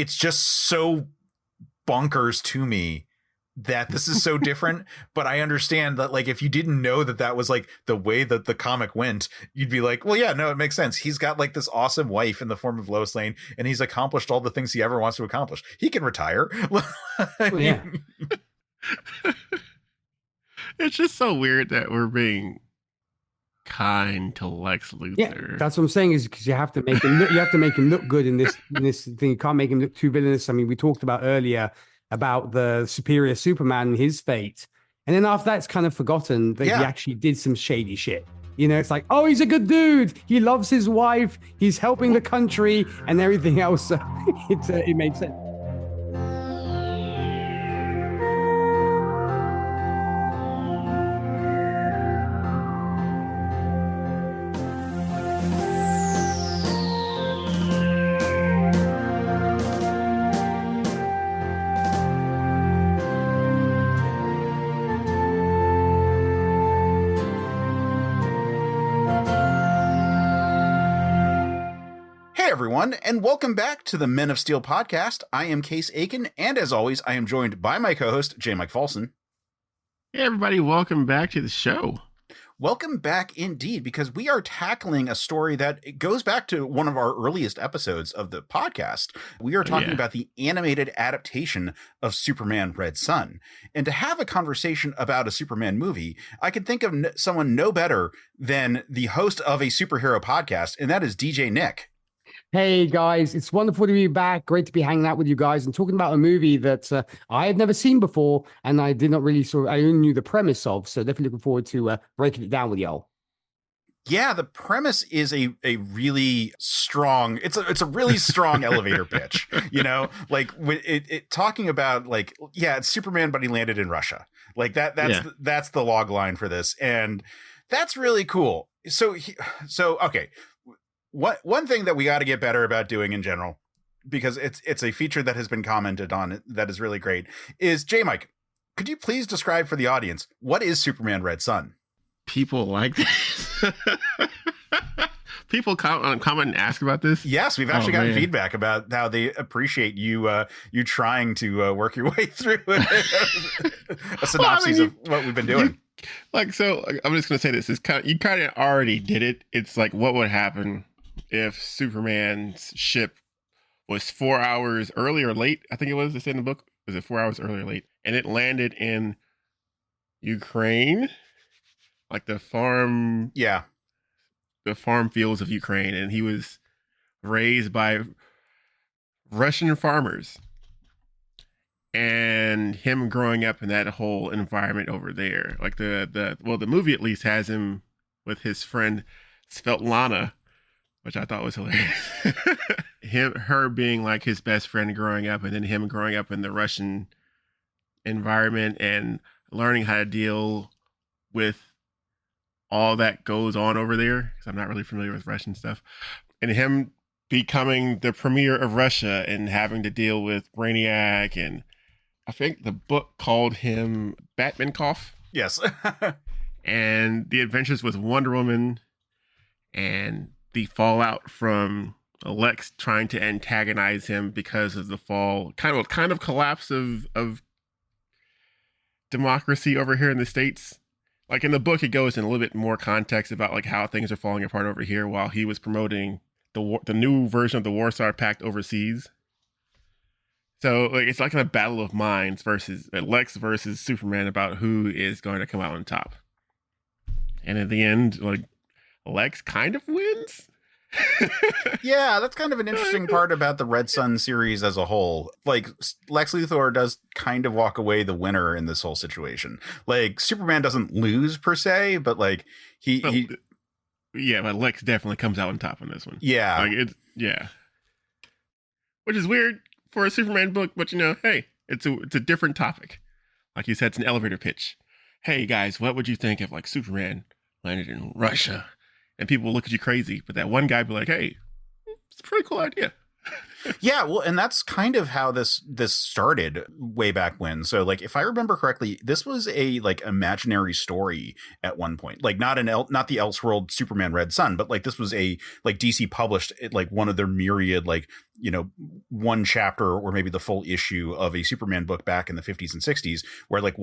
it's just so bonkers to me that this is so different. But I understand that, like, if you didn't know that that was like the way that the comic went, you'd be like, well, yeah, no, it makes sense. He's got like this awesome wife in the form of Lois Lane, and he's accomplished all the things he ever wants to accomplish. He can retire. Yeah. It's just so weird that we're being kind to Lex Luthor. Yeah, that's what I'm saying, is because you have to make him look good in this thing. You can't make him look too villainous. I mean, we talked about earlier about the superior Superman and his fate, and then after that, it's kind of forgotten that he actually did some shady shit. You know, it's like, oh, he's a good dude. He loves his wife. He's helping the country and everything else. It made sense. Everyone, and welcome back to the Men of Steel podcast. I am Case Aiken, and as always, I am joined by my co-host, J. Mike Folson. Hey, everybody, welcome back to the show. Welcome back indeed, because we are tackling a story that goes back to one of our earliest episodes of the podcast. We are talking about the animated adaptation of Superman Red Son. And to have a conversation about a Superman movie, I can think of someone no better than the host of a superhero podcast, and that is DJ Nik. Hey guys, it's wonderful to be back. Great to be hanging out with you guys and talking about a movie that I had never seen before, and I did not really I only knew the premise of. So definitely looking forward to breaking it down with y'all. Yeah, the premise is a really strong. It's a really strong elevator pitch. You know, like it talking about like, yeah, it's Superman, but he landed in Russia. Like that's the log line for this, and that's really cool. So okay. One thing that we got to get better about doing in general, because it's a feature that has been commented on that is really great, is J. Mike, could you please describe for the audience, what is Superman Red Son? People like this. People comment and ask about this. Yes, we've actually gotten feedback about how they appreciate you trying to work your way through a synopsis of what we've been doing. I'm just going to say this. You kind of already did it. It's like, what would happen if Superman's ship was 4 hours early or late? I think it was, they said in the book, was it 4 hours early or late? And it landed in Ukraine, like the farm fields of Ukraine. And he was raised by Russian farmers. And him growing up in that whole environment over there, like the movie at least has him with his friend Svetlana, which I thought was hilarious. Her being like his best friend growing up, and then him growing up in the Russian environment and learning how to deal with all that goes on over there, because I'm not really familiar with Russian stuff, and him becoming the premier of Russia and having to deal with Brainiac, and I think the book called him Batmankov. Yes. And the adventures with Wonder Woman and the fallout from Lex trying to antagonize him because of the kind of collapse of democracy over here in the States. Like in the book, it goes in a little bit more context about like how things are falling apart over here while he was promoting the new version of the Warsaw Pact overseas. So like, it's like a battle of minds versus Lex versus Superman about who is going to come out on top. And at the end, like, Lex kind of wins. Yeah, that's kind of an interesting part about the Red Son series as a whole. Like, Lex Luthor does kind of walk away the winner in this whole situation. Like, Superman doesn't lose per se, but like but Lex definitely comes out on top on this one. Yeah, like which is weird for a Superman book, but hey, it's a different topic. Like you said, it's an elevator pitch. Hey guys, what would you think if like Superman landed in Russia? And people will look at you crazy, but that one guy be like, hey, it's a pretty cool idea. Yeah, well, and that's kind of how this started way back when. So, like, if I remember correctly, this was a like imaginary story at one point, like not the Elseworld Superman Red Sun, but like this was a like DC published like one of their myriad like one chapter or maybe the full issue of a Superman book back in the 50s and 60s, where like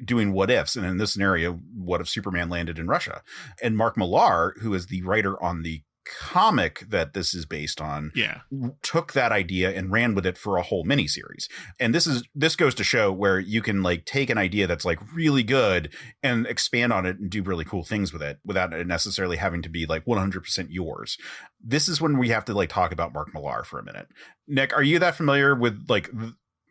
doing what ifs, and in this scenario, what if Superman landed in Russia? And Mark Millar, who is the writer on the comic that this is based on, took that idea and ran with it for a whole miniseries. And this goes to show where you can like take an idea that's like really good and expand on it and do really cool things with it without it necessarily having to be like 100% yours. This is when we have to like talk about Mark Millar for a minute. Nick, are you that familiar with like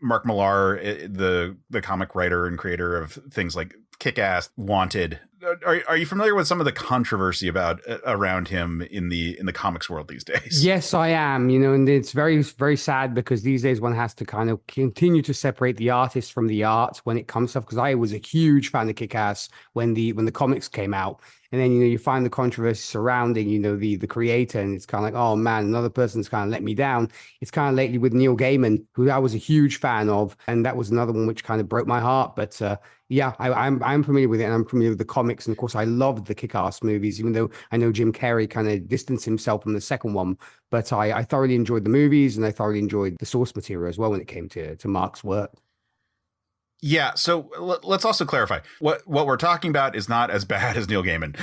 Mark Millar, the comic writer and creator of things like Kick-Ass, Wanted? Are you familiar with some of the controversy around him in the comics world these days? Yes, I am. And it's very, very sad because these days one has to kind of continue to separate the artist from the art when it comes to stuff. Because I was a huge fan of Kick-Ass when the comics came out, and then you find the controversy surrounding the creator, and it's kind of like, oh man, another person's kind of let me down. It's kind of lately with Neil Gaiman, who I was a huge fan of, and that was another one which kind of broke my heart. But yeah, I'm familiar with it, and I'm familiar with the comics, and of course I loved the Kick-Ass movies, even though I know Jim Carrey kind of distanced himself from the second one. But I thoroughly enjoyed the movies, and I thoroughly enjoyed the source material as well when it came to Mark's work. Yeah, so let's also clarify what we're talking about is not as bad as Neil Gaiman.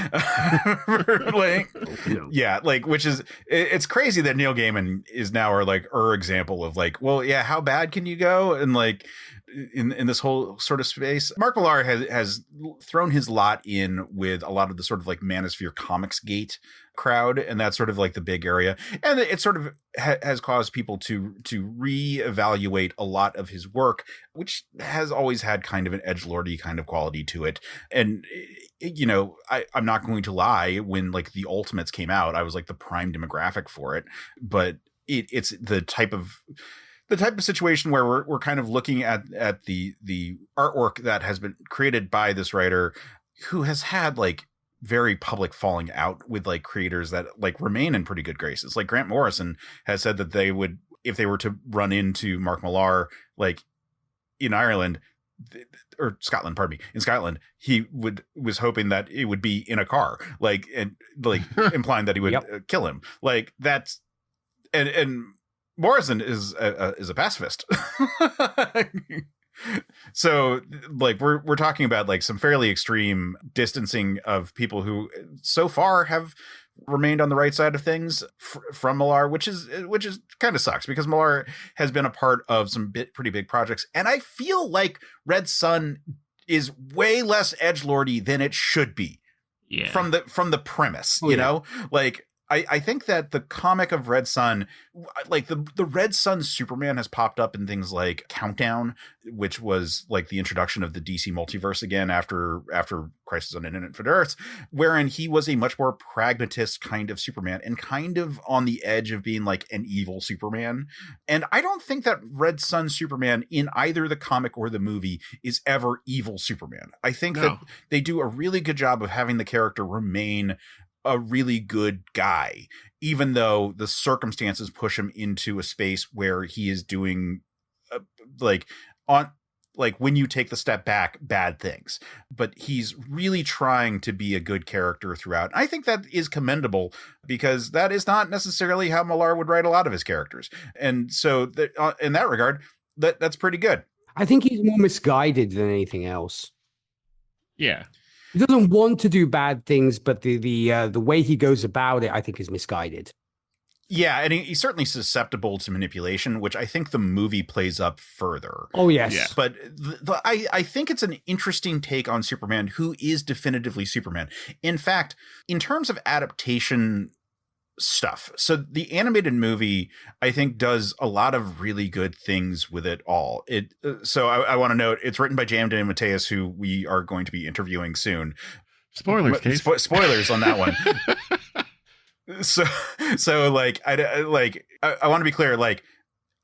Yeah, like, which is, it's crazy that Neil Gaiman is now our example of like, well, yeah, how bad can you go? And like in this whole sort of space, Mark Millar has thrown his lot in with a lot of the sort of like Manosphere Comics Gate crowd, and that's sort of like the big area, and it sort of has caused people to reevaluate a lot of his work, which has always had kind of an edgelordy kind of quality to it. And I'm not going to lie, when like the Ultimates came out, I was like the prime demographic for it, but it's the type of situation where we're kind of looking at the artwork that has been created by this writer who has had like very public falling out with like creators that like remain in pretty good graces. Like Grant Morrison has said that they would, if they were to run into Mark Millar like in Ireland or Scotland, pardon me, in Scotland, he was hoping that it would be in a car, like, and like implying that he would kill him. Like that's and Morrison is a pacifist. So like we're talking about like some fairly extreme distancing of people who so far have remained on the right side of things from Millar, which is kind of sucks, because Millar has been a part of some pretty big projects, and I feel like Red Sun is way less edgelordy than it should be. Yeah. From the premise, you know, like I think that the comic of Red Sun, like the Red Sun Superman has popped up in things like Countdown, which was like the introduction of the DC multiverse again after Crisis on Infinite Earths, wherein he was a much more pragmatist kind of Superman and kind of on the edge of being like an evil Superman. And I don't think that Red Sun Superman in either the comic or the movie is ever evil Superman. I think that they do a really good job of having the character remain a really good guy, even though the circumstances push him into a space where he is doing when you take the step back, bad things. But he's really trying to be a good character throughout. I think that is commendable, because that is not necessarily how Millar would write a lot of his characters. And so in that regard, that's pretty good. I think he's more misguided than anything else. Yeah. He doesn't want to do bad things, but the way he goes about it, I think, is misguided. Yeah, and he's certainly susceptible to manipulation, which I think the movie plays up further. Oh, yes. Yeah. But I think it's an interesting take on Superman, who is definitively Superman. In fact, in terms of adaptation stuff, so the animated movie, I think, does a lot of really good things with it all. So I want to note, it's written by J.M. DeMatteis, who we are going to be interviewing soon. Spoilers, spoilers on that one. So like I want to be clear, like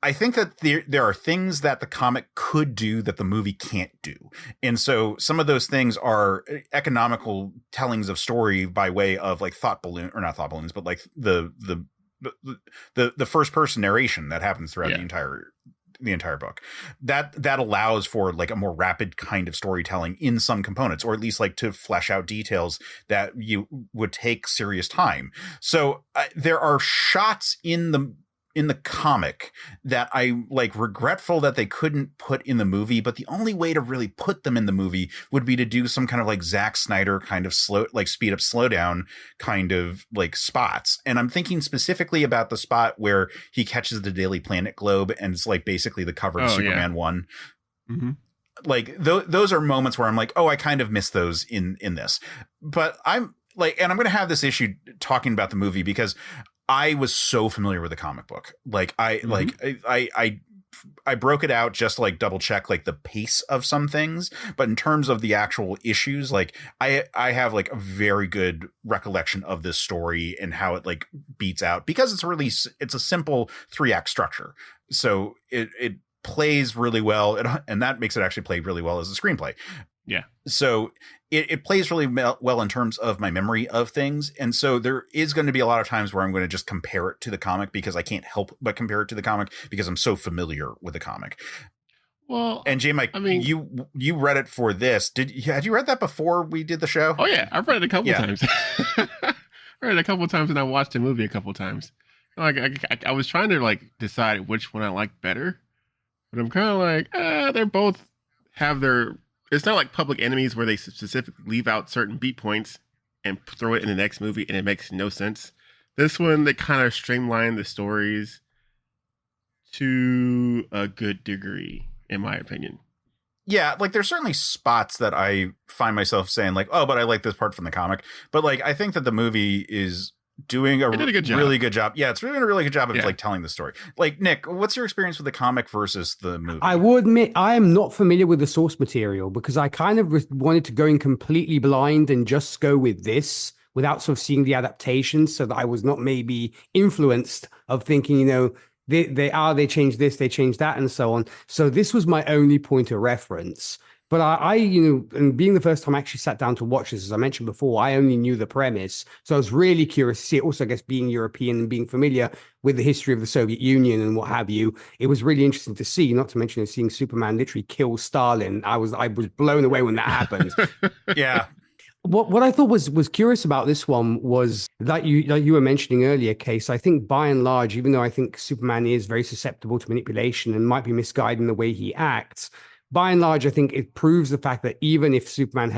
I think that there are things that the comic could do that the movie can't do. And so some of those things are economical tellings of story by way of like not thought balloons, but like the the first person narration that happens throughout the entire book, that allows for like a more rapid kind of storytelling in some components, or at least like to flesh out details that you would take serious time. So there are shots in the comic that I like regretful that they couldn't put in the movie, but the only way to really put them in the movie would be to do some kind of like Zack Snyder kind of speed up, slow down kind of like spots. And I'm thinking specifically about the spot where he catches the Daily Planet globe and it's like basically the cover of Superman 1. Mm-hmm. Like those are moments where I'm like, oh, I kind of miss those in this, but I'm like, and I'm going to have this issue talking about the movie because I was so familiar with the comic book. Like I broke it out just to like double check like the pace of some things. But in terms of the actual issues, like I have like a very good recollection of this story and how it like beats out, because it's a simple 3-act structure. So it plays really well. And that makes it actually play really well as a screenplay. Yeah. So it plays really well in terms of my memory of things. And so there is going to be a lot of times where I'm going to just compare it to the comic because I can't help but compare it to the comic because I'm so familiar with the comic. Well, and J Mike, I mean, you read it for this. Had you read that before we did the show? Oh yeah. I've read it a couple times. I read it a couple times and I watched the movie a couple times. Like I was trying to like decide which one I liked better, but I'm kind of like, they both have their. It's not like Public Enemies where they specifically leave out certain beat points and throw it in the next movie and it makes no sense. This one, they kind of streamline the stories to a good degree, in my opinion. Yeah, like there's certainly spots that I find myself saying like, oh, but I like this part from the comic. But like, I think that the movie is doing a really good job. Yeah, it's doing a really good job of like telling the story. Like, Nick, what's your experience with the comic versus the movie? I will admit I am not familiar with the source material because I kind of wanted to go in completely blind and just go with this without sort of seeing the adaptation, so that I was not maybe influenced of thinking, you know, they changed this, they changed that, and so on. So this was my only point of reference. But I, you know, and being the first time I actually sat down to watch this, as I mentioned before, I only knew the premise. So I was really curious to see it. Also, I guess, being European and being familiar with the history of the Soviet Union and what have you, it was really interesting to see, not to mention seeing Superman literally kill Stalin. I was blown away when that happened. Yeah. What I thought was curious about this one was that you were mentioning earlier, Case. I think by and large, even though I think Superman is very susceptible to manipulation and might be misguided in the way he acts, by and large, I think it proves the fact that even if Superman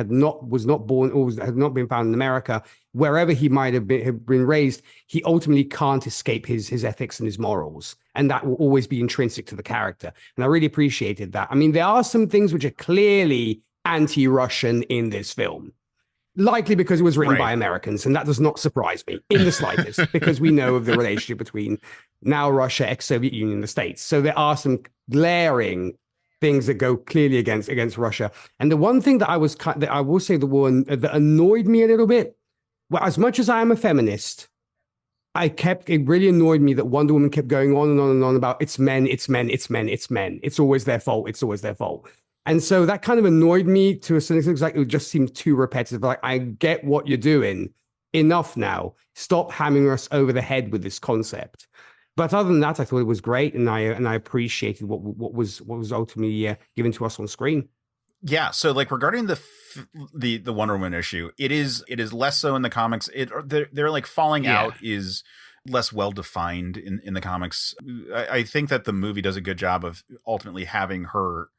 was not born or had not been found in America, wherever he might have been raised, he ultimately can't escape his ethics and his morals. And that will always be intrinsic to the character. And I really appreciated that. I mean, there are some things which are clearly anti-Russian in this film. Likely because it was written by Americans, and that does not surprise me in the slightest, because we know of the relationship between now Russia, ex-Soviet Union, the States. So there are some glaring things that go clearly against Russia. And the one thing that I will say the one that annoyed me a little bit, well, as much as I am a feminist, it really annoyed me that Wonder Woman kept going on and on and on about it's men, it's men, it's men, it's men. It's always their fault. It's always their fault. And so that kind of annoyed me to a certain extent. Like, it just seemed too repetitive. Like, I get what you're doing. Enough now. Stop hammering us over the head with this concept. But other than that, I thought it was great, and I appreciated what was ultimately given to us on screen. Yeah. So, like, regarding the Wonder Woman issue, it is less so in the comics. They're like falling out is less well defined in the comics. I think that the movie does a good job of ultimately having her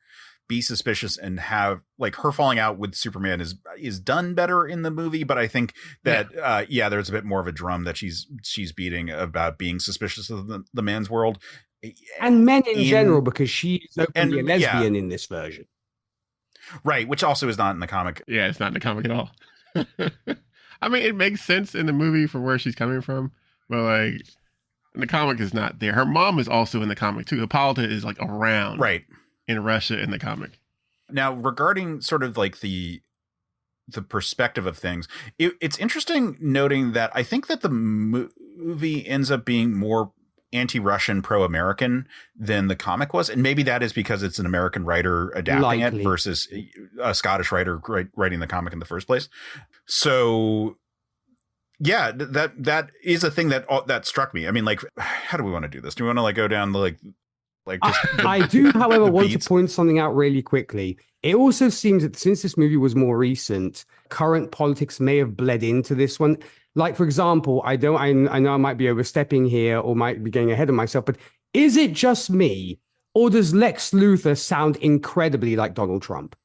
be suspicious and have like her falling out with Superman is done better in the movie. But I think that, there's a bit more of a drum that she's beating about being suspicious of the man's world and men in general, because she's openly a lesbian in this version. Right. Which also is not in the comic. Yeah. It's not in the comic at all. I mean, it makes sense in the movie for where she's coming from, but like in the comic is not there. Her mom is also in the comic too. Hippolyta is like around. Right. In Russia in the comic. Now, regarding sort of like the perspective of things, it's interesting noting that I think that the movie ends up being more anti-Russian, pro-American than the comic was. And maybe that is because it's an American writer adapting it versus a Scottish writer writing the comic in the first place. So Yeah, that is a thing that struck me. I mean, like, how do we want to do this? Do we want to like go down the like just I do, however, want to beats? point something out really quickly. It also seems that since this movie was more recent, current politics may have bled into this one. Like, for example, I know I might be overstepping here or might be getting ahead of myself, but is it just me, or does Lex Luthor sound incredibly like Donald Trump?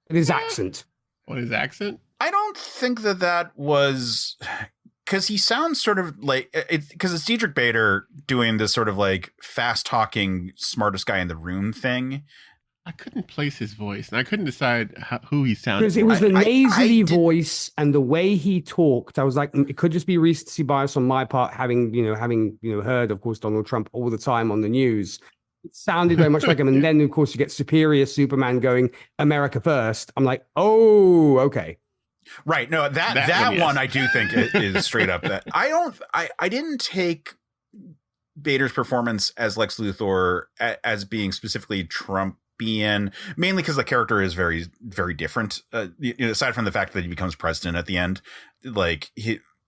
In his accent. What, his accent? I don't think that was because he sounds sort of like because it's Diedrich Bader doing this sort of like fast talking, smartest guy in the room thing. I couldn't place his voice, and I couldn't decide who he sounded. Because it was the nasally voice and the way he talked. I was like, it could just be recency bias on my part, having heard, of course, Donald Trump all the time on the news. It sounded very much like him. And then, of course, you get Superior Superman going America first. I'm like, oh, okay. Right. No, that one I do think is straight up that I didn't take Bader's performance as Lex Luthor as being specifically Trumpian, mainly because the character is very, very different. Aside from the fact that he becomes president at the end, like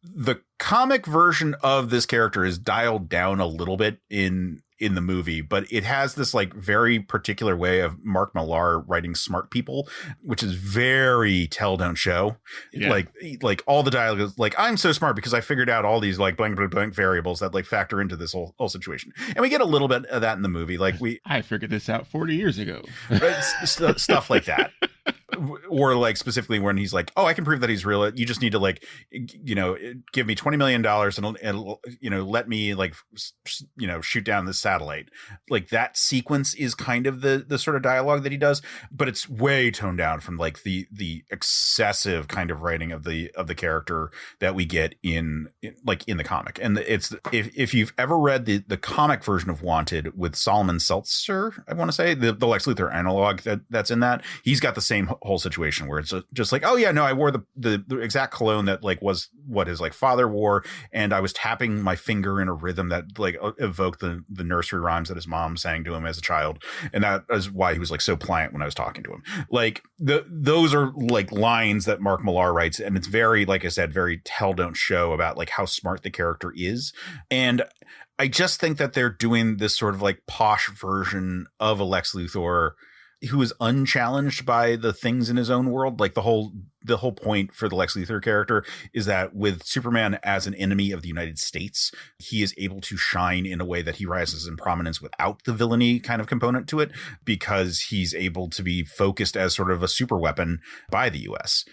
the comic version of this character is dialed down a little bit in the movie, but it has this like very particular way of Mark Millar writing smart people, which is very tell don't show. Yeah. Like all the dialogue is like, I'm so smart because I figured out all these like blank blank blank variables that like factor into this whole situation. And we get a little bit of that in the movie. Like I figured this out 40 years ago. Stuff like that. Or like specifically when he's like, oh, I can prove that he's real. You just need to like, give me $20 million and let me like, shoot down this satellite. Like that sequence is kind of the sort of dialogue that he does, but it's way toned down from like the excessive kind of writing of the character that we get in the comic. And it's if you've ever read the comic version of Wanted with Solomon Seltzer, I want to say the Lex Luthor analog that's in that, he's got the same whole situation where it's just like, oh yeah, no, I wore the exact cologne that like was what his like father wore, and I was tapping my finger in a rhythm that like evoked the nursery rhymes that his mom sang to him as a child, and that is why he was like so pliant when I was talking to him. Like those are like lines that Mark Millar writes, and it's very, like I said, very tell don't show about like how smart the character is. And I just think that they're doing this sort of like posh version of a Lex Luthor who is unchallenged by the things in his own world. Like the whole point for the Lex Luthor character is that with Superman as an enemy of the United States, he is able to shine in a way that he rises in prominence without the villainy kind of component to it, because he's able to be focused as sort of a super weapon by the US.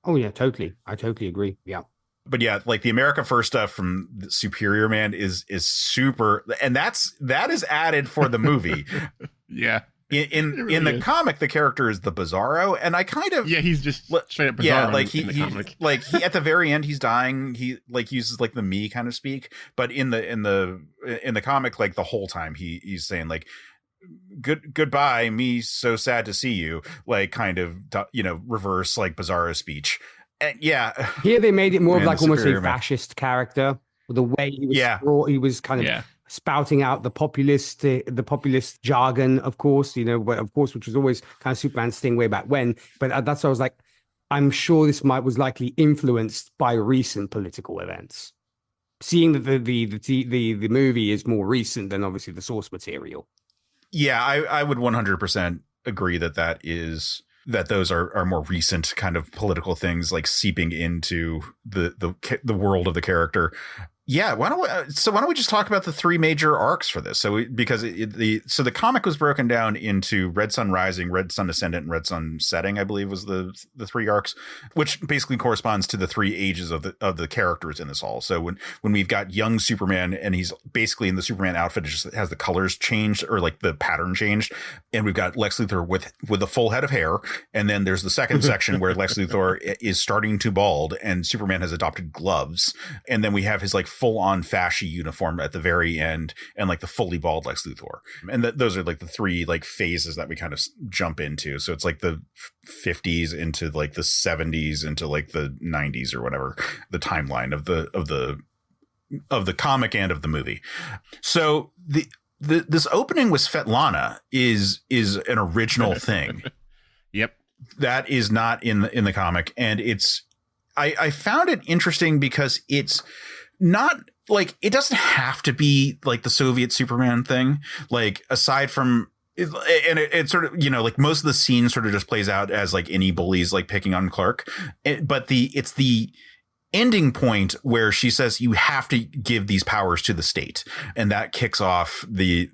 Oh yeah, totally. I totally agree. Yeah. But yeah, like the America First stuff from the Superior Man is super, and that is added for the movie. Yeah. In the comic, the character is the Bizarro, and I kind of he's just straight up Bizarro. Yeah, like he like he at the very end he's dying. He like uses like the me kind of speak, but in the comic, like the whole time he's saying like goodbye, me so sad to see you, like kind of reverse like Bizarro speech. And yeah, here they made it more of like almost a fascist character. The way he was kind of spouting out the populist jargon, of course, which was always kind of Superman's thing way back when. But that's why I was like, I'm sure this was likely influenced by recent political events. Seeing that the movie is more recent than obviously the source material. Yeah, I would 100% agree that those are more recent kind of political things like seeping into the world of the character. Yeah, why don't we just talk about the three major arcs for this? So because the comic was broken down into Red Sun Rising, Red Sun Ascendant, and Red Sun Setting, I believe was the three arcs, which basically corresponds to the three ages of the characters in this all. So when we've got young Superman and he's basically in the Superman outfit, it just has the colors changed or like the pattern changed, and we've got Lex Luthor with a full head of hair, and then there's the second section where Lex Luthor is starting to bald and Superman has adopted gloves, and then we have his like full-on fashy uniform at the very end and like the fully bald Lex Luthor. And those are like the three like phases that we kind of jump into. So it's like the 50s into like the 70s into like the 90s or whatever, the timeline of the comic and of the movie. So this opening with Svetlana is an original thing. Yep. That is not in the comic, and I found it interesting because it's not like, it doesn't have to be like the Soviet Superman thing. Like, aside from it sort of, like most of the scene sort of just plays out as like any bullies like picking on Clark. But it's the ending point where she says you have to give these powers to the state, and that kicks off the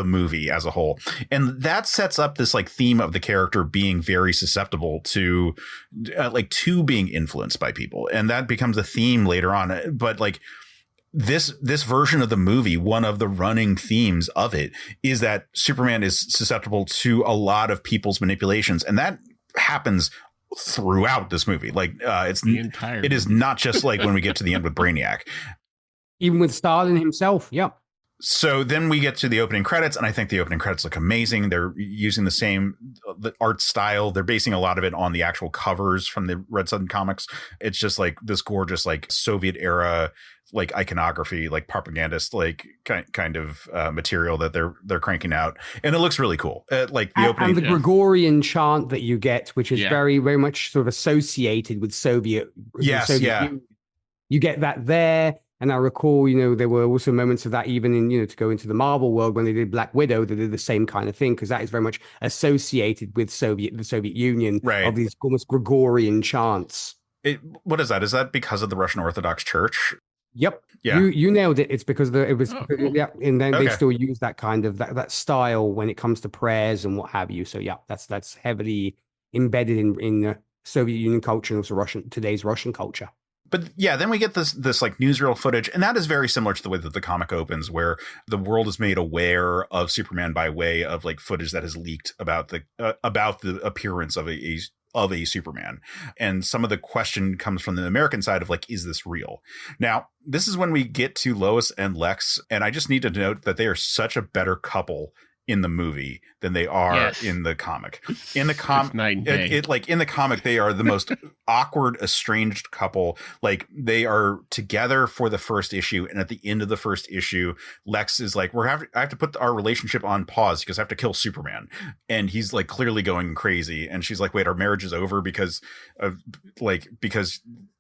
movie as a whole, and that sets up this like theme of the character being very susceptible to being influenced by people, and that becomes a theme later on. But like this version of the movie, one of the running themes of it is that Superman is susceptible to a lot of people's manipulations, and that happens throughout this movie. Like it is not just like when we get to the end with Brainiac, even with Stalin himself. Yeah. So then we get to the opening credits, and I think the opening credits look amazing. They're using the art style. They're basing a lot of it on the actual covers from the Red Sun comics. It's just like this gorgeous like Soviet era like iconography, like propagandist like kind of material that they're cranking out, and it looks really cool. Like the opening and the Gregorian chant that you get, which is very, very much sort of associated with Soviet. Yes, Union. You get that there. And I recall, there were also moments of that even in, to go into the Marvel world when they did Black Widow, they did the same kind of thing, because that is very much associated with the Soviet Union, right, of these almost Gregorian chants. What is that? Is that because of the Russian Orthodox Church? It Yeah, you nailed it. It's because it was cool. Yeah, and then they still use that kind of that style when it comes to prayers and what have you. So that's heavily embedded in Soviet Union culture and also today's Russian culture. But yeah, then we get this like newsreel footage, and that is very similar to the way that the comic opens, where the world is made aware of Superman by way of like footage that has leaked about the appearance of a Superman. And some of the question comes from the American side of like, is this real? Now, this is when we get to Lois and Lex, and I just need to note that they are such a better couple in the movie than they are in the comic. In the comic, in the comic, they are the most awkward, estranged couple. Like, they are together for the first issue, and at the end of the first issue, Lex is like, I have to put our relationship on pause because I have to kill Superman, and he's like clearly going crazy, and she's like, wait, our marriage is over because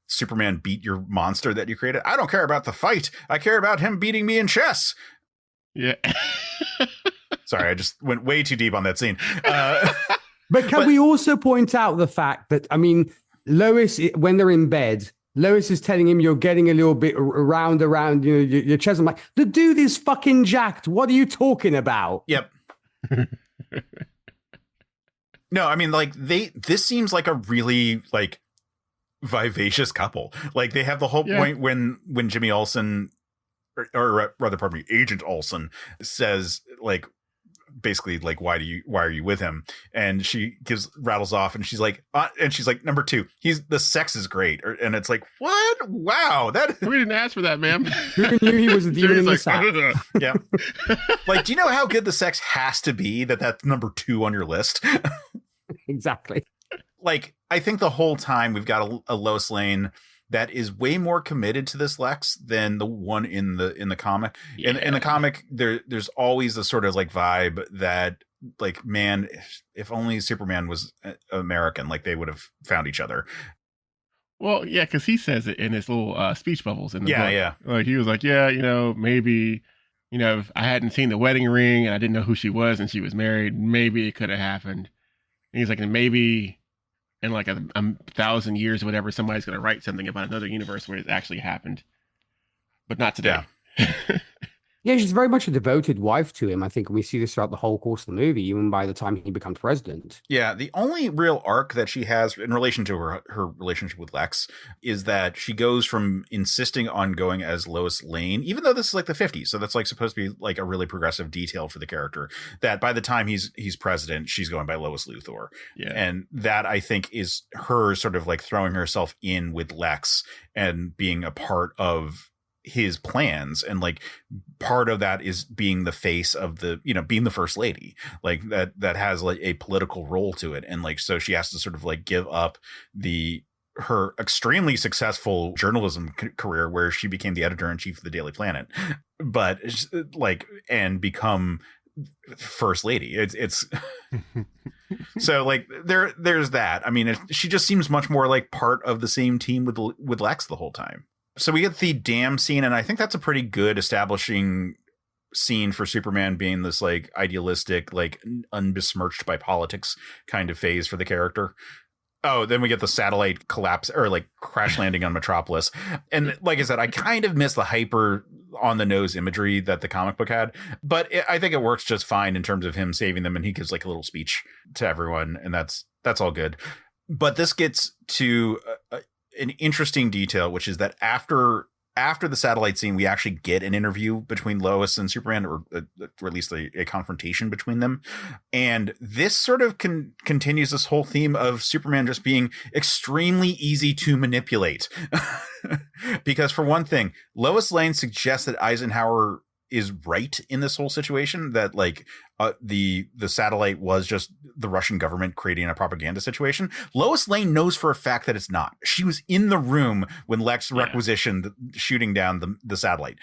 Superman beat your monster that you created. I don't care about the fight. I care about him beating me in chess. Yeah. Sorry, I just went way too deep on that scene. But can we also point out the fact that, I mean, Lois, when they're in bed, Lois is telling him you're getting a little bit around your chest. I'm like, the dude is fucking jacked. What are you talking about? Yep. No, I mean, like this seems like a really like vivacious couple. Like, they have the whole point when Jimmy Olsen, or rather, pardon me, Agent Olsen says like, basically like, why are you with him? And she rattles off, and she's like, number two, the sex is great. And it's like, what? Wow, we didn't ask for that, ma'am. Who knew he was a demon in the sack? Yeah. Like, do you know how good the sex has to be that's number two on your list? Exactly. Like, I think the whole time we've got a Lois Lane that is way more committed to this Lex than the one in the comic. Yeah. In the comic, there's always a sort of like vibe that like, man, if only Superman was American, like they would have found each other. Well, yeah, because he says it in his little speech bubbles in the book. Yeah. Like, he was like, maybe, if I hadn't seen the wedding ring and I didn't know who she was and she was married, maybe it could have happened. And he's like, and maybe in like a 1,000 years or whatever, somebody's going to write something about another universe where it actually happened, but not today. Yeah. Yeah, she's very much a devoted wife to him. I think we see this throughout the whole course of the movie, even by the time he becomes president. Yeah, the only real arc that she has in relation to her relationship with Lex is that she goes from insisting on going as Lois Lane, even though this is like the 50s, so that's like supposed to be like a really progressive detail for the character, that by the time he's president, she's going by Lois Luthor. Yeah. And that, I think, is her sort of like throwing herself in with Lex and being a part of his plans, and like part of that is being the face of being the first lady, like that has like a political role to it, and like so she has to sort of like give up her extremely successful journalism career where she became the editor-in-chief of the Daily Planet, but like, and become first lady. It's so like there's that. I mean, she just seems much more like part of the same team with Lex the whole time. So we get the dam scene, and I think that's a pretty good establishing scene for Superman being this like idealistic, like unbesmirched by politics kind of phase for the character. Oh, then we get the satellite collapse or like crash landing on Metropolis. And like I said, I kind of miss the hyper on the nose imagery that the comic book had, but I think it works just fine in terms of him saving them. And he gives like a little speech to everyone, and that's all good. But this gets to an interesting detail, which is that after the satellite scene, we actually get an interview between Lois and Superman, or at least a confrontation between them. And this sort of continues this whole theme of Superman just being extremely easy to manipulate. Because for one thing, Lois Lane suggests that Eisenhower is right in this whole situation, that like the satellite was just the Russian government creating a propaganda situation. Lois Lane knows for a fact that it's not. She was in the room when Lex requisitioned shooting down the satellite.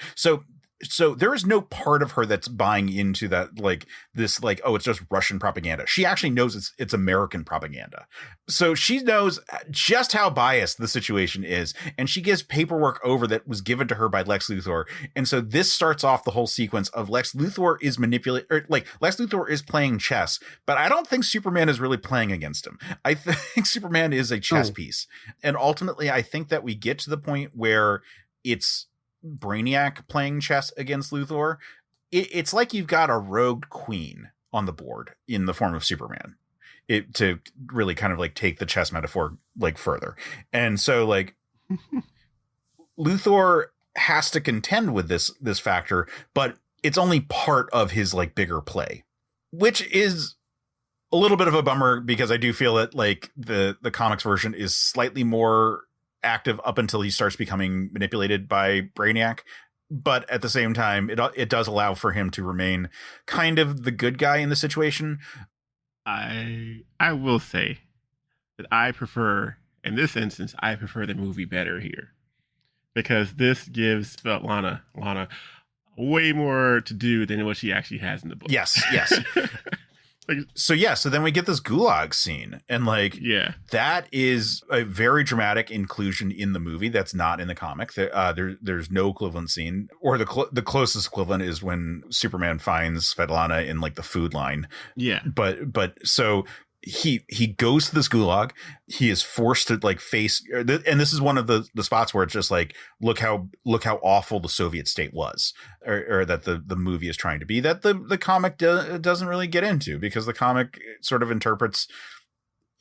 So there is no part of her that's buying into that, like this, like, oh, it's just Russian propaganda. She actually knows it's American propaganda. So she knows just how biased the situation is. And she gives paperwork over that was given to her by Lex Luthor. And so this starts off the whole sequence of Lex Luthor is Lex Luthor is playing chess, but I don't think Superman is really playing against him. I think Superman is a chess piece. And ultimately, I think that we get to the point where it's Brainiac playing chess against Luthor. It's like you've got a rogue queen on the board in the form of Superman, to really kind of like take the chess metaphor like further. And so like Luthor has to contend with this factor, but it's only part of his like bigger play, which is a little bit of a bummer, because I do feel that like the comics version is slightly more active up until he starts becoming manipulated by Brainiac. But at the same time, it does allow for him to remain kind of the good guy in the situation. I will say that in this instance, I prefer the movie better here, because this gives Lana way more to do than what she actually has in the book. Yes. So then we get this gulag scene, and like, that is a very dramatic inclusion in the movie that's not in the comic. There's no equivalent scene, or the closest equivalent is when Superman finds Svetlana in like the food line. Yeah. But so he goes to this gulag. He is forced to like face, and this is one of the spots where it's just like, look how awful the Soviet state was, or that the movie is trying to be, that the comic doesn't really get into, because the comic sort of interprets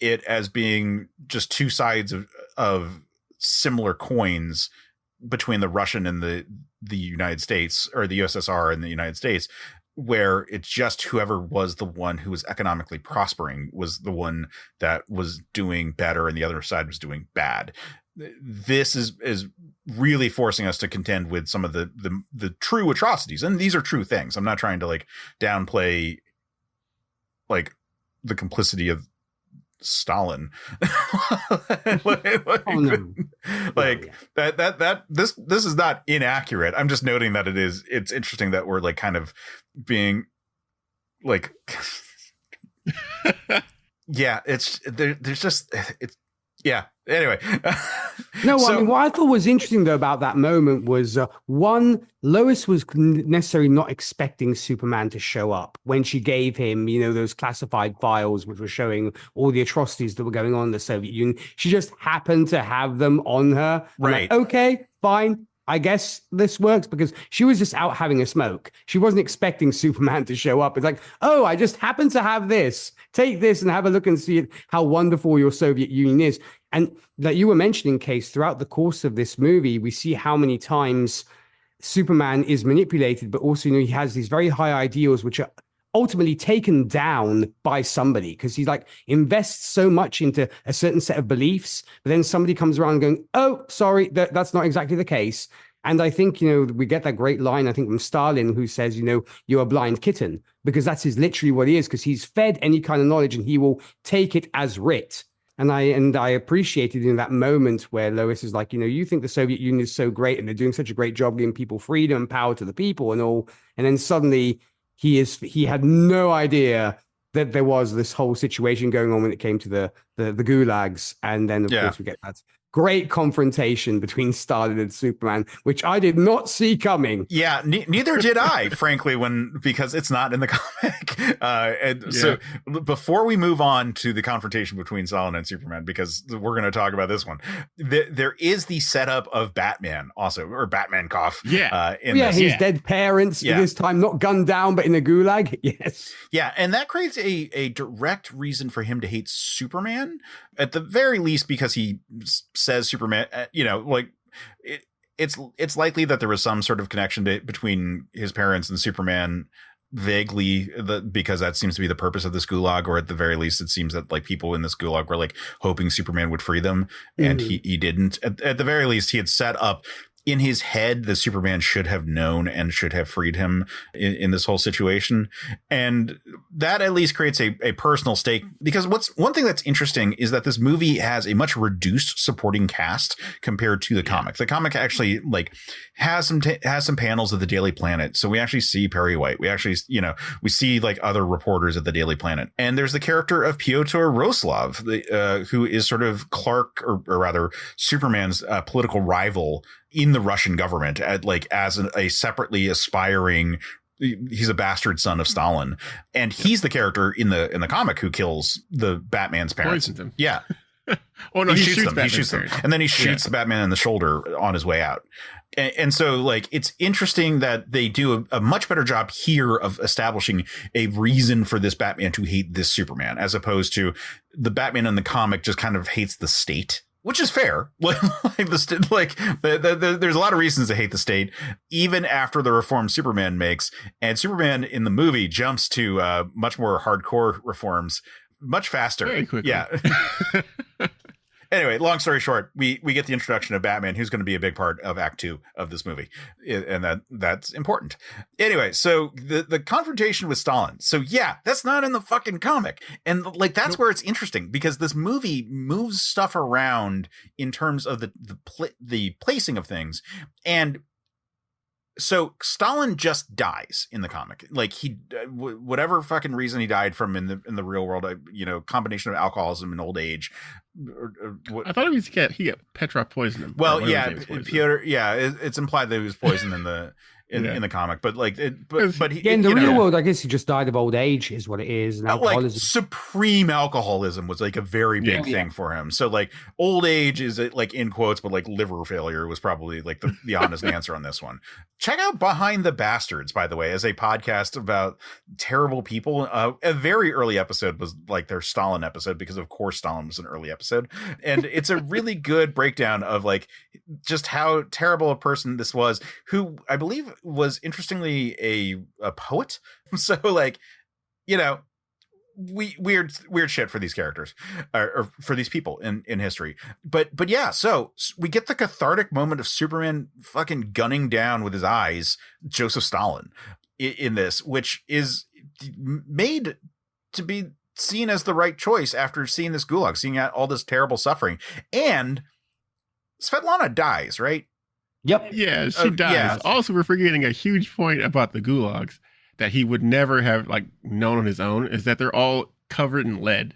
it as being just two sides of similar coins between the Russian and the United States, or the USSR and the United States, where it's just whoever was the one who was economically prospering was the one that was doing better, and the other side was doing bad. This is really forcing us to contend with some of the true atrocities. And these are true things. I'm not trying to like downplay like the complicity of Stalin. This is not inaccurate. I'm just noting that it's interesting that we're like kind of being like anyway. No, I mean, what I thought was interesting though about that moment was one, Lois was necessarily not expecting Superman to show up when she gave him, those classified files which were showing all the atrocities that were going on in the Soviet Union. She just happened to have them on her. Right. Like, okay, fine. I guess this works, because she was just out having a smoke. She wasn't expecting Superman to show up. It's like, oh, I just happen to have this. Take this and have a look and see how wonderful your Soviet Union is. And like you were mentioning, Case, throughout the course of this movie, we see how many times Superman is manipulated, but also, he has these very high ideals, which are ultimately taken down by somebody, because he like invests so much into a certain set of beliefs, but then somebody comes around going, oh, sorry, that's not exactly the case. And I think, we get that great line, I think, from Stalin, who says, you're a blind kitten, because that's literally what he is, because he's fed any kind of knowledge and he will take it as writ. And I appreciated in that moment where Lois is like, you think the Soviet Union is so great and they're doing such a great job giving people freedom and power to the people and all. And then suddenly he had no idea that there was this whole situation going on when it came to the gulags. And then, of course, we get that great confrontation between Stalin and Superman, which I did not see coming. Yeah, neither did I, frankly, because it's not in the comic. So before we move on to the confrontation between Stalin and Superman, because we're going to talk about this one, there is the setup of Batman also, or Batman cough. Yeah. His dead parents in this time, not gunned down, but in a gulag. Yes. Yeah. And that creates a direct reason for him to hate Superman, at the very least, because he says Superman, it's likely that there was some sort of connection between his parents and Superman, vaguely, because that seems to be the purpose of this gulag, or at the very least, it seems that like people in this gulag were like hoping Superman would free them, and he didn't. At the very least, he had set up in his head that Superman should have known and should have freed him in this whole situation. And that at least creates a personal stake, because one thing that's interesting is that this movie has a much reduced supporting cast compared to the comic. The comic actually has some panels of the Daily Planet. So we actually see Perry White. We actually, we see like other reporters at the Daily Planet. And there's the character of Pyotr Roslov, who is sort of Clark, or rather Superman's political rival in the Russian government, as a separately aspiring. He's a bastard son of Stalin, and he's the character in the comic who kills the Batman's parents. Poisons him. Yeah. Oh no, he shoots them. He shoots them, and then he shoots the Batman in the shoulder on his way out. And so, it's interesting that they do a much better job here of establishing a reason for this Batman to hate this Superman, as opposed to the Batman in the comic just kind of hates the state. Which is fair. There's a lot of reasons to hate the state, even after the reforms Superman makes. And Superman in the movie jumps to much more hardcore reforms much faster. Very quickly. Yeah. Anyway, long story short, we get the introduction of Batman, who's going to be a big part of Act 2 of this movie. And that's important. Anyway, so the confrontation with Stalin. So yeah, that's not in the fucking comic. And that's where it's interesting, because this movie moves stuff around in terms of the placing of things. And so Stalin just dies in the comic. He, whatever fucking reason he died from in the real world, combination of alcoholism and old age. I thought he got Petrov poisoned him. Well, yeah, Piotr. Yeah, it's implied that he was poisoned in the the comic, but he, in the real world, I guess he just died of old age, is what it is. And alcoholism. Supreme alcoholism was a very big thing for him. So old age is in quotes, but liver failure was probably the honest answer on this one. Check out Behind the Bastards, by the way, as a podcast about terrible people. A very early episode was their Stalin episode, because of course Stalin was an early episode, and it's a really good breakdown of just how terrible a person this was, who I believe was interestingly a poet. So weird shit for these characters, or for these people in history. But yeah, so we get the cathartic moment of Superman fucking gunning down with his eyes Joseph Stalin in this, which is made to be seen as the right choice after seeing this gulag, seeing all this terrible suffering. And Svetlana dies, right? Yep. Yeah, she dies. Yeah. Also, we're forgetting a huge point about the gulags that he would never have known on his own, is that they're all covered in lead.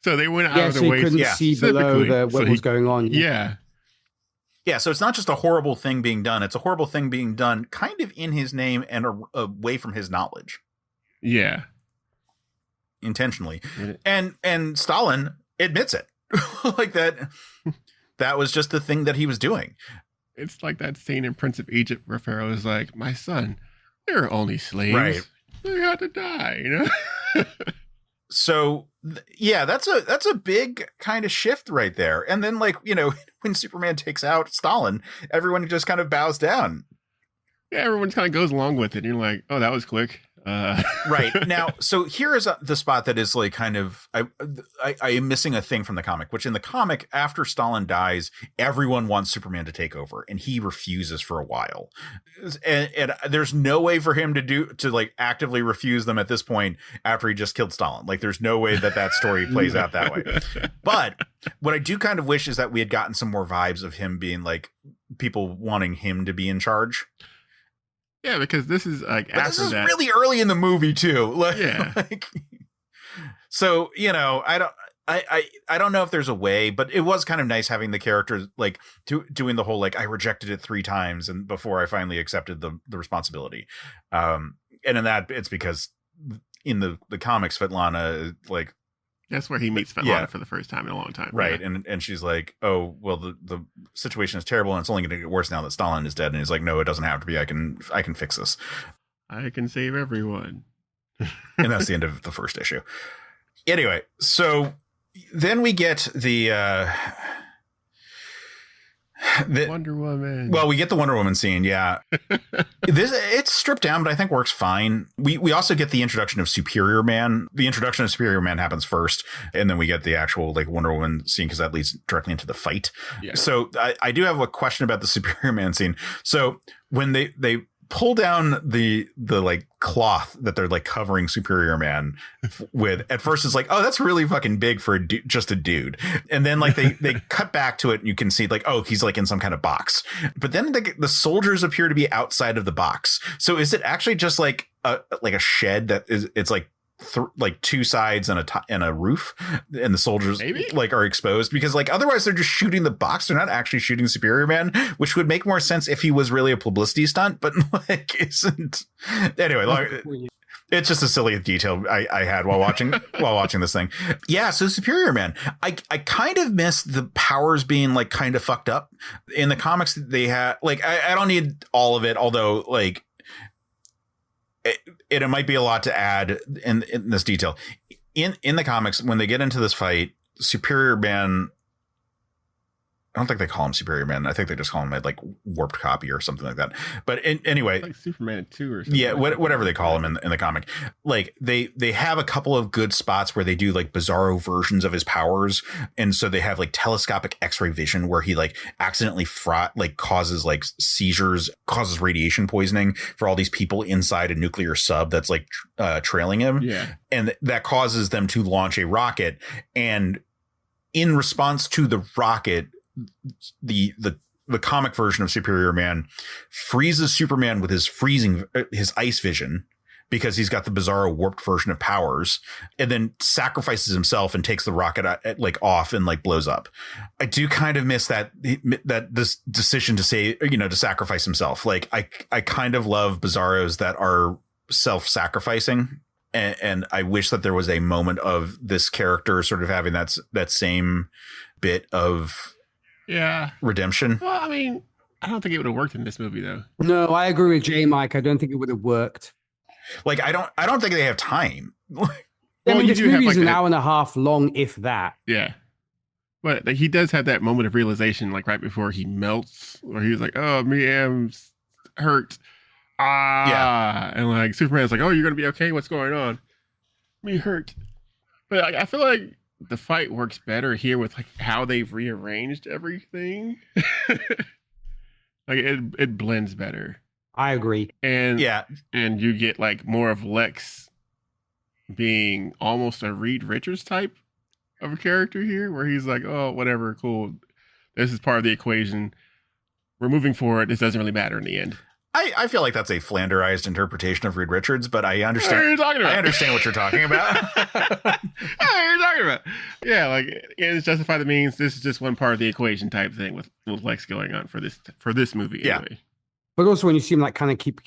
So they went out of their way. So he couldn't see below what was going on. Yeah. Yeah, so it's not just a horrible thing being done. It's a horrible thing being done kind of in his name and away from his knowledge. Yeah. Intentionally. And Stalin admits it. That was just the thing that he was doing. It's like that scene in Prince of Egypt where Pharaoh is like, my son, they're only slaves. Right. They had to die, So yeah, that's a big kind of shift right there. And then when Superman takes out Stalin, everyone just kind of bows down. Yeah, everyone kind of goes along with it. And you're like, oh, that was quick. Right now, so here is the spot that is kind of I am missing a thing from the comic, which in the comic, after Stalin dies, everyone wants Superman to take over, and he refuses for a while, and there's no way for him to actively refuse them at this point after he just killed Stalin. There's no way that story plays out that way. But what I do kind of wish is that we had gotten some more vibes of him being people wanting him to be in charge. Yeah, because this is like But after this is that. really early in the movie too. Yeah. So, you know, I don't know if there's a way, but it was kind of nice having the characters like doing the whole like I rejected it 3 times and before I finally accepted the responsibility. And in that it's because in the comics, Svetlana like that's where he meets Svetlana for the first time in a long time. Right. Yeah. And she's like, oh, well, the situation is terrible and it's only going to get worse now that Stalin is dead. And he's like, no, it doesn't have to be. I can fix this. I can save everyone. And that's the end of the first issue. Anyway, so then we get the Wonder Woman. Well, we get the Wonder Woman scene. Yeah. It's stripped down, but I think works fine. We also get the introduction of Superior Man. The introduction of Superior Man happens first, and then we get the actual like Wonder Woman scene because that leads directly into the fight. Yeah. So I do have a question about the Superior Man scene. So when they pull down the like cloth that they're like covering Superior Man with, at first it's like, oh, that's really fucking big for just a dude. And then like they cut back to it and you can see like, oh, he's like in some kind of box. But then the soldiers appear to be outside of the box. So is it actually just like a shed that is, it's like like 2 sides and a roof, and the soldiers like are exposed? Because like otherwise they're just shooting the box. They're not actually shooting Superior Man, which would make more sense if he was really a publicity stunt, but like isn't. Anyway, it's just a silly detail I had while watching this thing. Yeah, so Superior Man, I kind of miss the powers being like kind of fucked up in the comics. They had like I don't need all of it, although like it might be a lot to add in this detail. In the comics, when they get into this fight, Superior Man, I don't think they call him Superior Man. I think they just call him like warped copy or something like that. But anyway, like Superman 2 or something. Yeah, whatever they call him in the comic. Like they have a couple of good spots where they do like bizarro versions of his powers. And so they have like telescopic X-ray vision where he like accidentally causes like seizures, causes radiation poisoning for all these people inside a nuclear sub that's like trailing him. Yeah. And that causes them to launch a rocket. And in response to the rocket, the comic version of Superior Man freezes Superman with his ice vision because he's got the bizarro warped version of powers, and then sacrifices himself and takes the rocket like off and like blows up. I do kind of miss that this decision to say, you know, to sacrifice himself. Like I kind of love bizarros that are self-sacrificing. And I wish that there was a moment of this character sort of having that same bit of redemption. Well, I mean, I don't think it would have worked in this movie though. No, I agree with J Mike. I don't think it would have worked. Like I don't think they have time. I mean, this movie's an hour and a half long, if that. Yeah. But like, he does have that moment of realization, like right before he melts, where he was like, "Oh, me am hurt." Yeah. And like Superman's like, "Oh, you're gonna be okay? What's going on?" Me hurt. But I feel like the fight works better here with like how they've rearranged everything. Like it blends better. I agree. And and you get like more of Lex being almost a Reed Richards type of a character here, where he's like, "Oh, whatever, cool. This is part of the equation. We're moving forward. This doesn't really matter in the end." I feel like that's a Flanderized interpretation of Reed Richards, but I understand. What are you talking about? I understand what you're talking about. What are you talking about? Yeah, like it's justify the means. This is just one part of the equation type thing with Lex going on for this movie. Anyway. Yeah. But also when you see him like kind of keep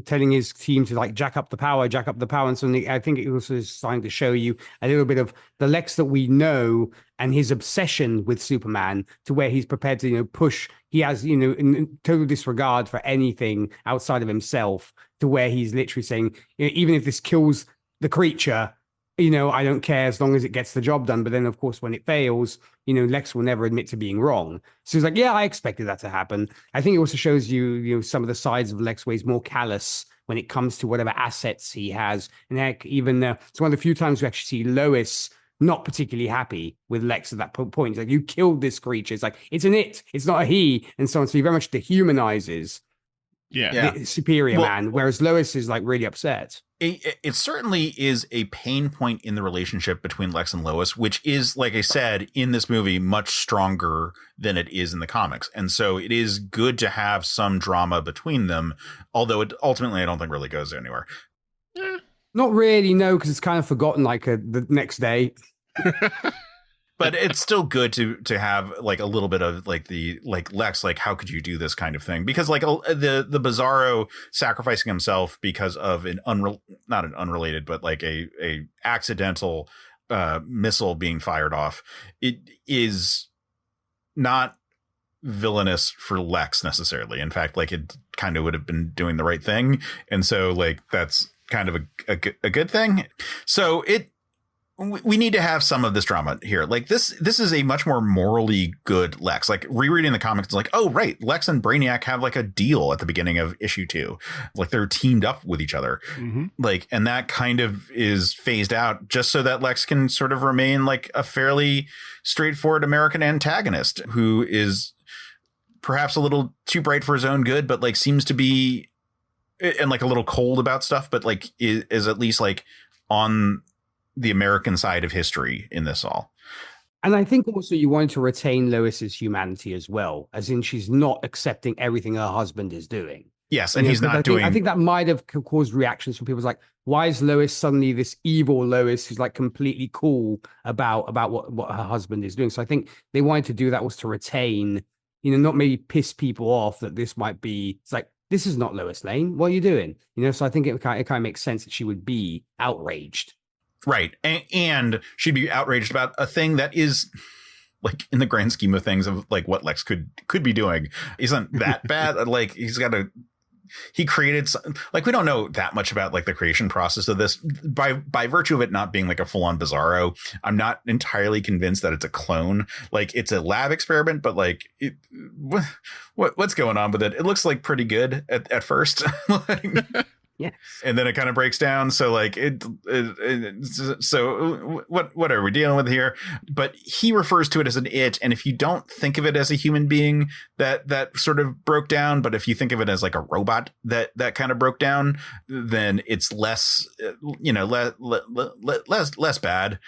telling his team to like jack up the power, and suddenly I think it also is starting to show you a little bit of the Lex that we know and his obsession with Superman to where he's prepared to, you know, push. He has, you know, in total disregard for anything outside of himself, to where he's literally saying, you know, even if this kills the creature, you know, I don't care as long as it gets the job done. But then, of course, when it fails, you know, Lex will never admit to being wrong. So he's like, yeah, I expected that to happen. I think it also shows you know, some of the sides of Lex where he's more callous when it comes to whatever assets he has. And heck, even it's one of the few times we actually see Lois not particularly happy with Lex at that point. He's like, you killed this creature. It's like, it's an it. It's not a he. And so on. So he very much dehumanizes Yeah. the superior man, whereas Lois is like really upset. It certainly is a pain point in the relationship between Lex and Lois, which is, like I said, in this movie, much stronger than it is in the comics. And so it is good to have some drama between them, although it ultimately I don't think really goes anywhere. Not really, no, because it's kind of forgotten like the next day. But it's still good to have like a little bit of like Lex, like, how could you do this kind of thing? Because like the Bizarro sacrificing himself because of not an unrelated, but like a accidental missile being fired off. It is not villainous for Lex necessarily. In fact, like it kind of would have been doing the right thing. And so like that's kind of a good thing. So we need to have some of this drama here. Like this is a much more morally good Lex. Like rereading the comics, it's like, oh, right. Lex and Brainiac have like a deal at the beginning of issue 2. Like they're teamed up with each other. Mm-hmm. Like, and that kind of is phased out just so that Lex can sort of remain like a fairly straightforward American antagonist who is perhaps a little too bright for his own good, but like seems to be and like a little cold about stuff, but like is at least like on the American side of history in this all. And I think also you wanted to retain Lois's humanity as well, as in she's not accepting everything her husband is doing. Yes, and he's not doing... I think that might have caused reactions from people like, why is Lois suddenly this evil Lois who's like completely cool about what her husband is doing? So I think they wanted to do that was to retain, not maybe piss people off that this might be... It's like, this is not Lois Lane. What are you doing? So I think it kind of makes sense that she would be outraged. Right. And she'd be outraged about a thing that is like in the grand scheme of things of like what Lex could be doing isn't that bad. Like he created like, we don't know that much about like the creation process of this by virtue of it not being like a full on Bizarro. I'm not entirely convinced that it's a clone. Like it's a lab experiment, but like what's going on with it? It looks like pretty good at first. Like, yeah. And then it kind of breaks down. So like so what are we dealing with here? But he refers to it as an it. And if you don't think of it as a human being that sort of broke down, but if you think of it as like a robot that kind of broke down, then it's less, less bad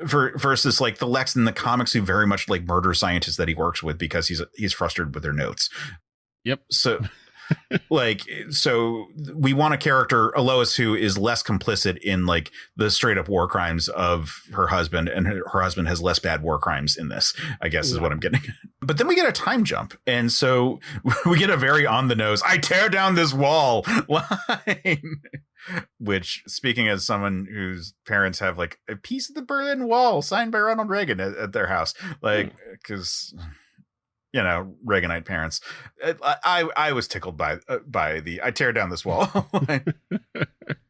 versus like the Lex in the comics who very much like murder scientists that he works with because he's frustrated with their notes. Yep. So we want a Lois who is less complicit in like the straight up war crimes of her husband, and her husband has less bad war crimes in this, I guess is what I'm getting at. But then we get a time jump. And so we get a very on the nose, I tear down this wall line, which, speaking as someone whose parents have like a piece of the Berlin Wall signed by Ronald Reagan at their house, like, because Reaganite parents. I was tickled by the I tear down this wall.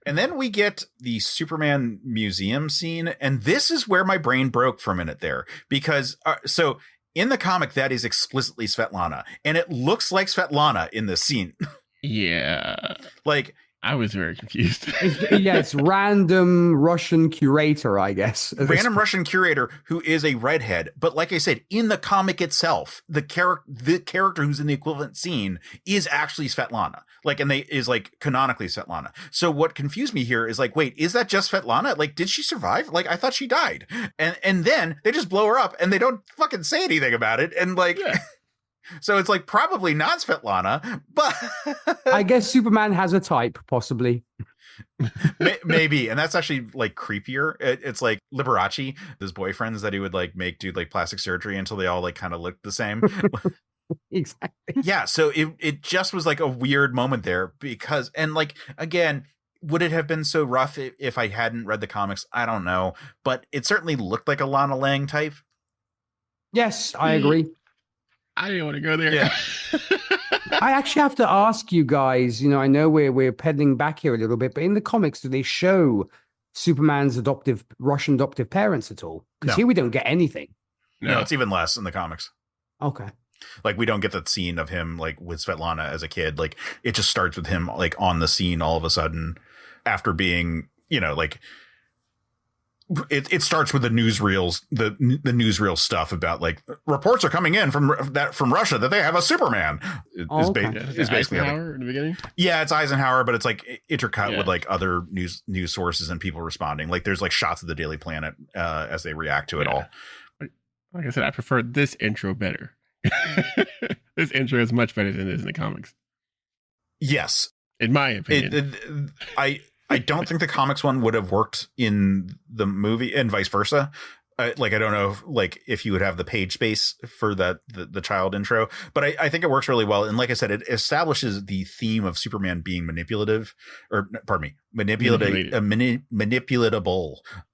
And then we get the Superman museum scene. And this is where my brain broke for a minute there, because so in the comic, that is explicitly Svetlana, and it looks like Svetlana in this scene. Yeah. Like, I was very confused. It's random Russian curator, I guess. Random Russian curator who is a redhead. But like I said, in the comic itself, the character who's in the equivalent scene is actually Svetlana. Like, and is like canonically Svetlana. So what confused me here is like, wait, is that just Svetlana? Like, did she survive? Like, I thought she died. And then they just blow her up and they don't fucking say anything about it. And like... Yeah. So it's like probably not Svetlana, but I guess Superman has a type, possibly. Maybe. And that's actually like creepier. It's like Liberace, his boyfriends that he would like make do like plastic surgery until they all like kind of looked the same. Exactly. Yeah. So it just was like a weird moment there because, and like, again, would it have been so rough if I hadn't read the comics? I don't know. But it certainly looked like a Lana Lang type. Yes, I agree. I didn't want to go there. Yeah. I actually have to ask you guys, I know we're pedaling back here a little bit, but in the comics, do they show Superman's Russian adoptive parents at all? Because here we don't get anything. No, it's even less in the comics. Okay. Like, we don't get the scene of him like with Svetlana as a kid. Like, it just starts with him like on the scene all of a sudden after being, like it starts with the newsreels, the newsreel stuff about like reports are coming in from Russia that they have a Superman. Is basically Eisenhower in the beginning. Yeah, it's Eisenhower, but it's like intercut with like other news sources and people responding. Like there's like shots of the Daily Planet as they react to it all. Like I said, I prefer this intro better. This intro is much better than it is in the comics. Yes, in my opinion. I don't think the comics one would have worked in the movie and vice versa. I don't know if you would have the page space for the child intro, but I think it works really well. And like I said, it establishes the theme of Superman being manipulatable.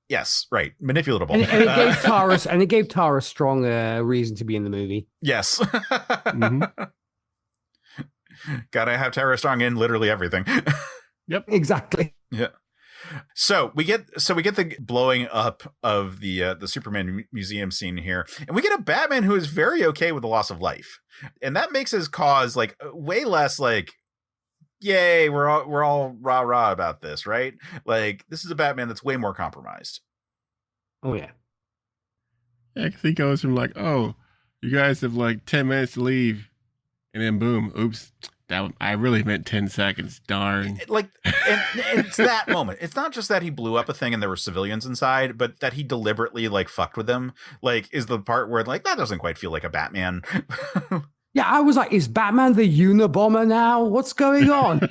Yes, right. Manipulatable. And it gave Tara a strong reason to be in the movie. Yes. Mm-hmm. Gotta have Tara Strong in literally everything. Yep, exactly. Yeah. So we get the blowing up of the Superman museum scene here, and we get a Batman who is very okay with the loss of life, and that makes his cause like way less like, yay, we're all rah about this, right? Like this is a Batman that's way more compromised. Oh yeah. Yeah, because he goes from like, oh, you guys have like 10 minutes to leave, and then boom, oops. I really meant 10 seconds. Darn. Like, and it's that moment. It's not just that he blew up a thing and there were civilians inside, but that he deliberately like fucked with them. Like, is the part where like that doesn't quite feel like a Batman. Yeah, I was like, is Batman the Unabomber now? What's going on?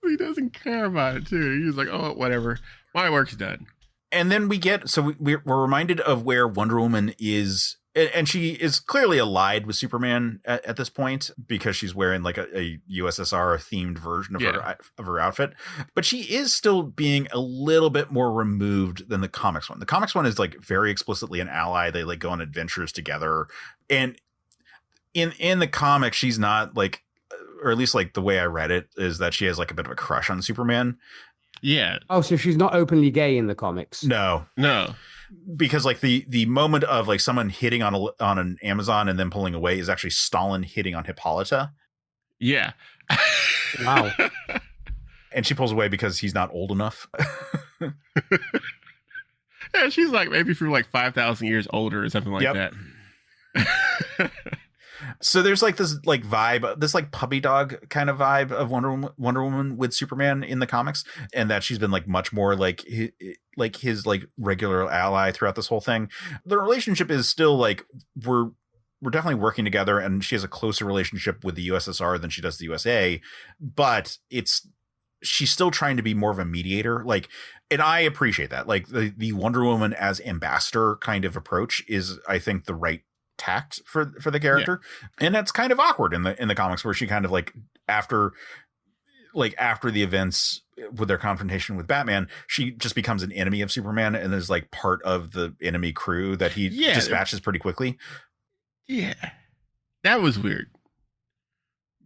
He doesn't care about it too. He's like, oh, whatever. My work's done. And then we're reminded of where Wonder Woman is. And she is clearly allied with Superman at this point because she's wearing like a USSR themed version of her outfit. But she is still being a little bit more removed than the comics one. The comics one is like very explicitly an ally. They like go on adventures together. And in the comics, she's not like, or at least like the way I read it is that she has like a bit of a crush on Superman. Yeah. Oh, so she's not openly gay in the comics? No. Because like the moment of like someone hitting on an Amazon and then pulling away is actually Stalin hitting on Hippolyta. Yeah. Wow. And she pulls away because he's not old enough. Yeah, she's like maybe from like 5,000 years older or something like that. So there's like this like vibe, this like puppy dog kind of vibe of Wonder Woman with Superman in the comics, and that she's been like much more like his like regular ally throughout this whole thing. The relationship is still like we're definitely working together, and she has a closer relationship with the USSR than she does the USA, but she's still trying to be more of a mediator. Like, and I appreciate that. Like the Wonder Woman as ambassador kind of approach is, I think, the right tact for the character. And that's kind of awkward in the comics where she kind of like after the events with their confrontation with Batman, she just becomes an enemy of Superman and is like part of the enemy crew that he dispatches pretty quickly. Yeah. That was weird.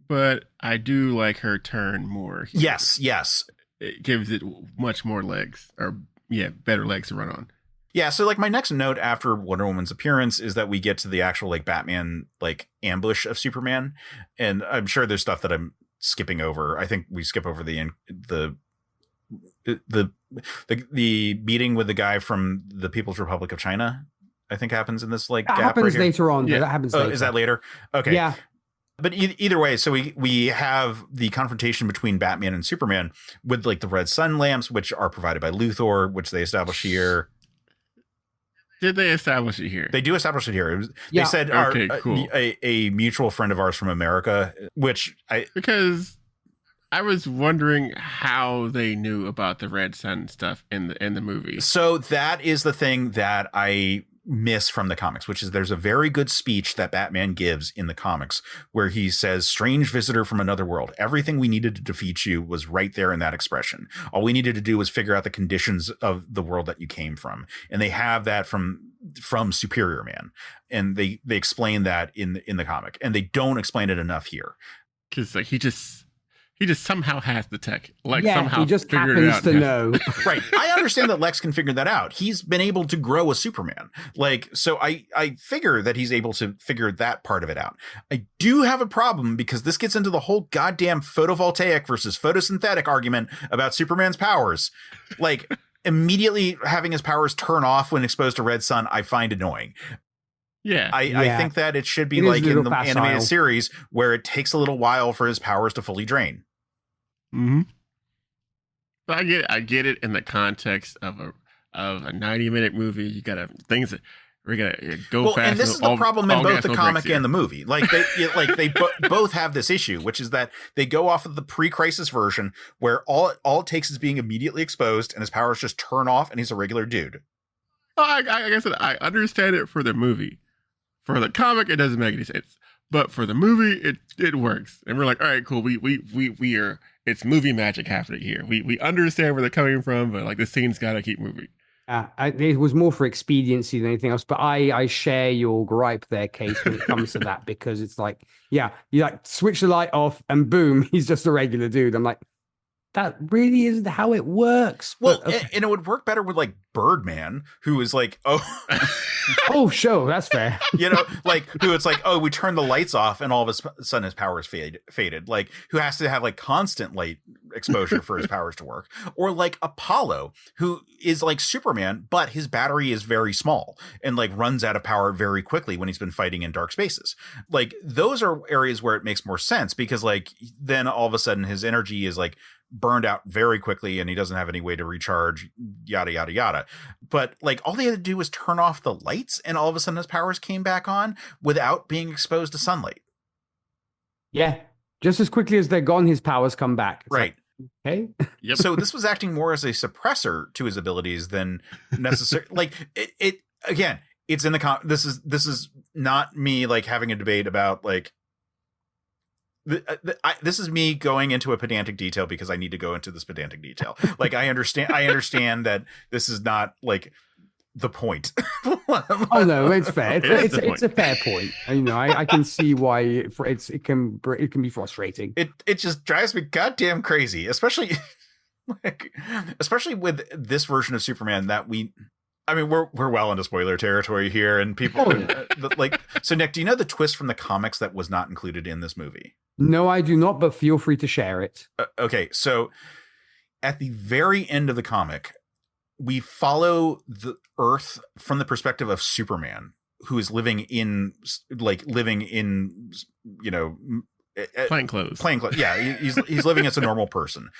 But I do like her turn more here. Yes. It gives it much more legs, or better legs to run on. Yeah, so like my next note after Wonder Woman's appearance is that we get to the actual like Batman like ambush of Superman, and I'm sure there's stuff that I'm skipping over. I think we skip over the meeting with the guy from the People's Republic of China. I think happens in this like that gap happens right later on. Yeah, that happens. Later. Is that later? Okay. Yeah. But either way, so we have the confrontation between Batman and Superman with like the red sun lamps, which are provided by Luthor, which they establish here. Did they establish it here? They do establish it here. They said cool. a mutual friend of ours from America, because I was wondering how they knew about the red sun stuff in the movie. So that is the thing that I miss from the comics, which is there's a very good speech that Batman gives in the comics where he says, "Strange visitor from another world. Everything we needed to defeat you was right there in that expression. All we needed to do was figure out the conditions of the world that you came from." And they have that from Superior Man, and they explain that in the comic, and they don't explain it enough here because like he just somehow has the tech. Like somehow he just happens to know. Right. I understand that Lex can figure that out. He's been able to grow a Superman. Like, so I figure that he's able to figure that part of it out. I do have a problem because this gets into the whole goddamn photovoltaic versus photosynthetic argument about Superman's powers. Like, immediately having his powers turn off when exposed to red sun, I find annoying. Yeah. I think that it should be like in the animated series where it takes a little while for his powers to fully drain. Mm-hmm. But I get it in the context of a 90-minute movie. You gotta things that we're gonna go fast. And this is the problem in both the comic and the movie. Like they both have this issue, which is that they go off of the pre-crisis version where all it takes is being immediately exposed and his powers just turn off and he's a regular dude. Like I said, I understand it for the movie. For the comic, it doesn't make any sense. But for the movie, it works. And we're like, all right, cool. We are, it's movie magic happening here. We understand where they're coming from, but like the scene's got to keep moving. It was more for expediency than anything else. But I share your gripe there, Case, when it comes to that, because it's like, yeah, you like switch the light off and boom, he's just a regular dude. I'm like, that really isn't how it works. Well, okay. And it would work better with like Birdman, who is like, oh, sure, that's fair. Like who it's like, we turn the lights off and all of a sudden his powers faded. Like who has to have like constant light exposure for his powers to work. Or like Apollo, who is like Superman, but his battery is very small and like runs out of power very quickly when he's been fighting in dark spaces. Like those are areas where it makes more sense because like then all of a sudden his energy is like burned out very quickly and he doesn't have any way to recharge, yada yada yada. But like all they had to do was turn off the lights and all of a sudden his powers came back on without being exposed to sunlight. Yeah, just as quickly as they're gone, his powers come back. It's right. Like, okay. Yep. So this was acting more as a suppressor to his abilities than necessary. Like it again, it's in the this is not me like having a debate about like this is me going into a pedantic detail because I need to go into this pedantic detail. Like I understand that this is not like the point. Oh no, it's fair. It's a fair point. I can see why it can be frustrating. It just drives me goddamn crazy, especially with this version of Superman that we're well into spoiler territory here, and people So Nick, do you know the twist from the comics that was not included in this movie? No, I do not, but feel free to share it. Okay, so at the very end of the comic, we follow the Earth from the perspective of Superman, who is living in plain clothes. Yeah, he's living as a normal person,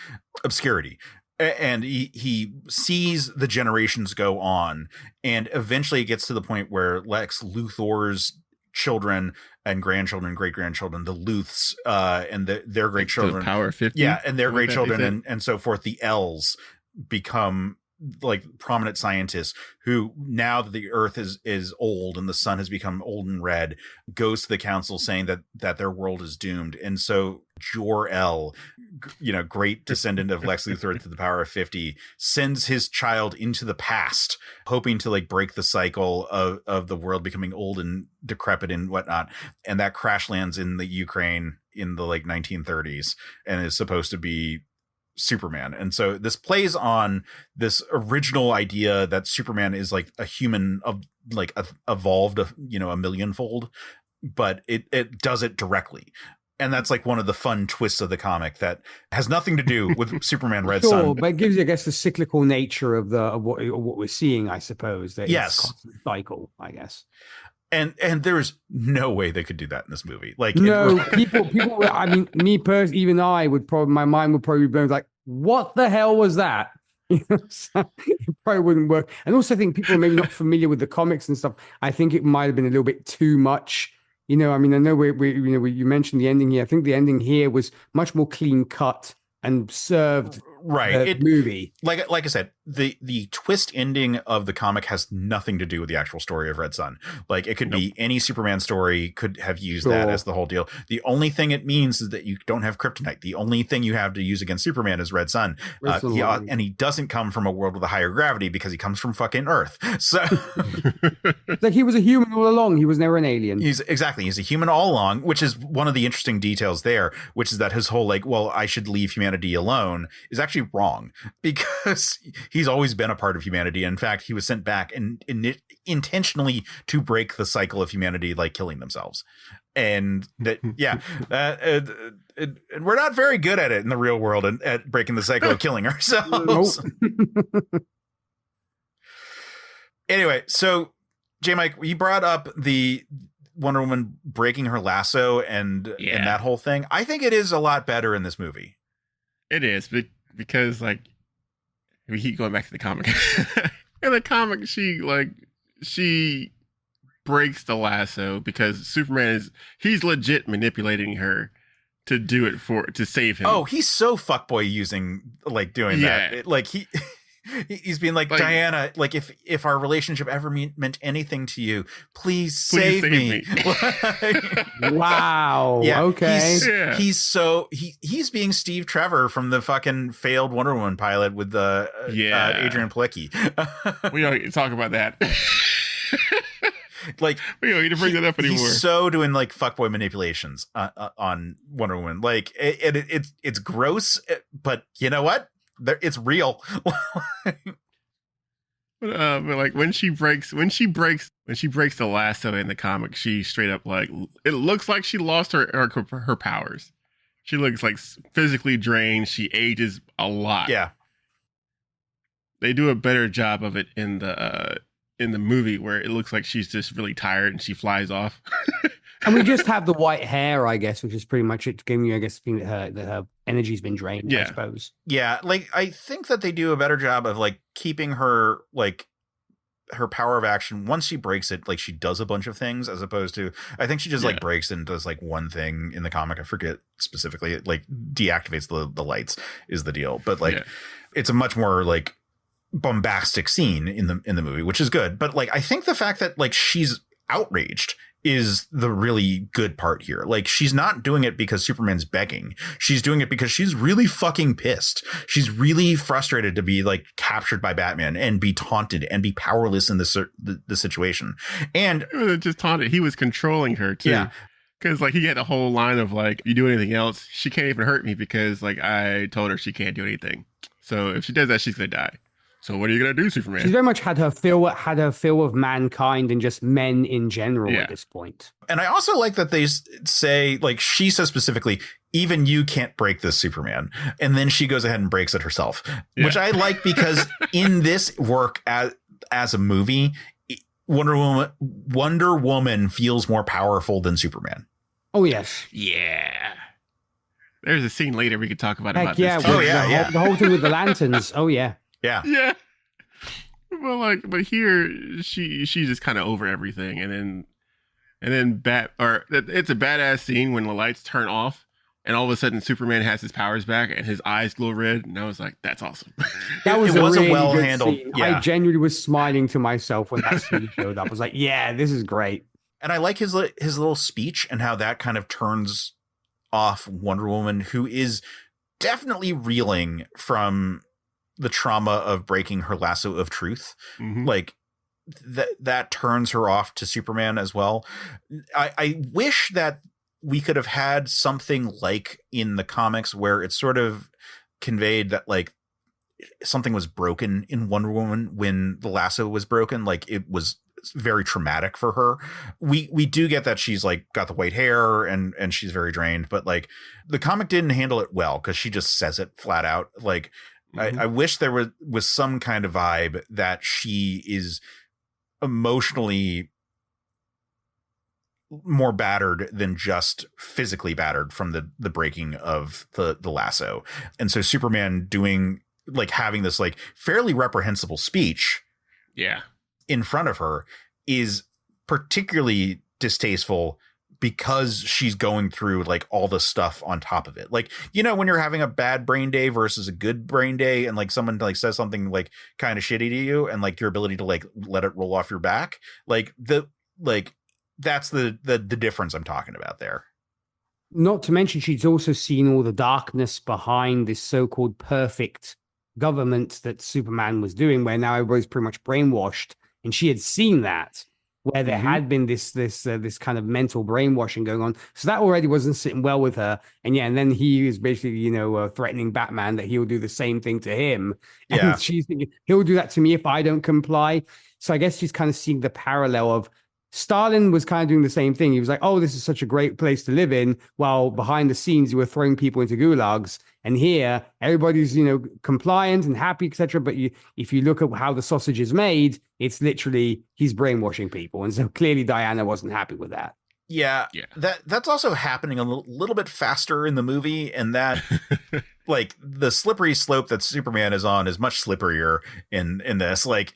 obscurity. And he sees the generations go on, and eventually it gets to the point where Lex Luthor's children and grandchildren, great grandchildren, the Luths, and their great children, Power 50, and their great children, and so forth, the L's become like prominent scientists who, now that the Earth is old and the sun has become old and red, goes to the council saying that their world is doomed. And so Jor-El, great descendant of Lex Luthor to the power of 50, sends his child into the past, hoping to like break the cycle of the world becoming old and decrepit and whatnot. And that crash lands in the Ukraine in the like 1930s and is supposed to be Superman. And so this plays on this original idea that Superman is like a human of like evolved a millionfold, but it does it directly. And that's like one of the fun twists of the comic that has nothing to do with Superman Red Sun. But it gives you, I guess, the cyclical nature of what we're seeing, I suppose. That yes. It's a constant cycle, I guess. And there's no way they could do that in this movie. Like, no, people. I mean, me personally, even I would probably, my mind would probably be like, "What the hell was that?" So it probably wouldn't work. And also, I think people are maybe not familiar with the comics and stuff. I think it might have been a little bit too much. I mean, I know you mentioned the ending here. I think the ending here was much more clean cut and served the movie. Like I said, the twist ending of the comic has nothing to do with the actual story of Red Sun. Like it could be any Superman story could have used that as the whole deal. The only thing it means is that you don't have kryptonite. The only thing you have to use against Superman is Red Sun. And he doesn't come from a world with a higher gravity because he comes from fucking Earth. So like he was a human all along. He was never an alien. He's a human all along, which is one of the interesting details there, which is that his whole like, well, I should leave humanity alone is actually wrong because he's always been a part of humanity. In fact, he was sent back and intentionally to break the cycle of humanity, like killing themselves. And that, and we're not very good at it in the real world and at breaking the cycle of killing ourselves. Anyway, so J. Mike, you brought up the Wonder Woman breaking her lasso and that whole thing. I think it is a lot better in this movie. It is because like we keep going back to the comic. In the comic, she breaks the lasso because Superman he's legit manipulating her to do it to save him. Oh, he's so fuckboy doing that. Like he's being like, Diana, like if our relationship ever meant anything to you, please save me. Wow. Yeah, okay. He's being Steve Trevor from the fucking failed Wonder Woman pilot with Adrian Palicki. We don't need to talk about that. Like we don't need to bring that up anymore. He's so doing like fuckboy manipulations on Wonder Woman. Like it's gross, but you know what? It's real. But like when she breaks the lasso in the comic, she straight up like it looks like she lost her powers. She looks like physically drained. She ages a lot. Yeah, they do a better job of it in the movie where it looks like she's just really tired and she flies off. And we just have the white hair, I guess, which is pretty much it, giving you, I guess, the feeling that her energy's been drained, I suppose. Yeah, like I think that they do a better job of like keeping her like her power of action. Once she breaks it, like she does a bunch of things as opposed to, I think she just like breaks and does like one thing in the comic. I forget specifically. It like deactivates the lights is the deal, but like it's a much more like bombastic scene in the movie, which is good. But like I think the fact that like she's outraged is the really good part here. Like she's not doing it because Superman's begging. She's doing it because she's really fucking pissed. She's really frustrated to be like captured by Batman and be taunted and be powerless in the situation. And it wasn't just taunted. He was controlling her too. Yeah. Because like he had a whole line of like, you do anything else, she can't even hurt me because like I told her she can't do anything. So if she does that, she's gonna die. So what are you gonna do, Superman? She's very much had her fill of mankind and just men in general at this point. And I also like that they say, like, she says specifically, even you can't break this, Superman. And then she goes ahead and breaks it herself, which I like because in this work as a movie, Wonder Woman feels more powerful than Superman. Oh yes, yeah. There's a scene later we could talk about this. Too. The whole thing with the lanterns. Oh yeah. Yeah. But here she's just kind of over everything, and then it's a badass scene when the lights turn off, and all of a sudden Superman has his powers back, and his eyes glow red, and I was like, that's awesome. That was a really well good handled. Scene. Yeah. I genuinely was smiling to myself when that scene showed up. I was like, yeah, this is great. And I like his little speech and how that kind of turns off Wonder Woman, who is definitely reeling from the trauma of breaking her lasso of truth. Mm-hmm. Like that turns her off to Superman as well. I wish that we could have had something like in the comics where it's sort of conveyed that like something was broken in Wonder Woman when the lasso was broken. Like it was very traumatic for her. We do get that she's like got the white hair and she's very drained, but like the comic didn't handle it well because she just says it flat out. Like, I wish there was some kind of vibe that she is emotionally more battered than just physically battered from the breaking of the lasso. And so Superman having this like fairly reprehensible speech in front of her is particularly distasteful because she's going through like all the stuff on top of it. Like, you know, when you're having a bad brain day versus a good brain day and like someone like says something like kind of shitty to you and like your ability to like let it roll off your back, that's the difference I'm talking about there. Not to mention she's also seen all the darkness behind this so-called perfect government that Superman was doing, where now everybody's pretty much brainwashed, and she had seen that, where there had been this kind of mental brainwashing going on. So that already wasn't sitting well with her. And then he is basically, threatening Batman that he'll do the same thing to him. And she's thinking, he'll do that to me if I don't comply. So I guess she's kind of seeing the parallel of Stalin was kind of doing the same thing. He was like, oh, this is such a great place to live in, while behind the scenes you were throwing people into gulags. And here everybody's, compliant and happy, etc. But if you look at how the sausage is made, it's literally he's brainwashing people. And so clearly Diana wasn't happy with that. Yeah. That's also happening a little bit faster in the movie, and that like the slippery slope that Superman is on is much slipperier in this. Like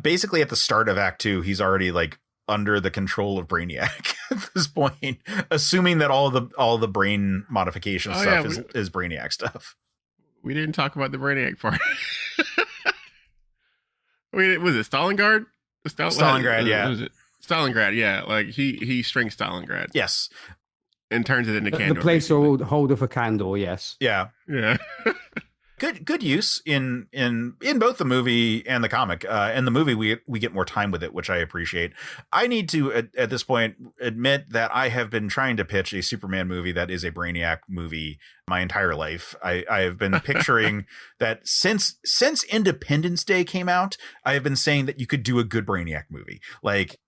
basically at the start of Act 2, he's already like under the control of Brainiac at this point, assuming that all the brain modification stuff is Brainiac stuff. We didn't talk about the Brainiac part. Wait, was it Stalingrad? Stalingrad, yeah. Was it Stalingrad? Yeah, like he strings Stalingrad. Yes, and turns it into Kandor. The placeholder for Kandor, yes. Yeah. Good use in both the movie and the comic. In the movie, we get more time with it, which I appreciate. I need to at this point admit that I have been trying to pitch a Superman movie that is a Brainiac movie my entire life. I have been picturing that since Independence Day came out, I have been saying that you could do a good Brainiac movie. Like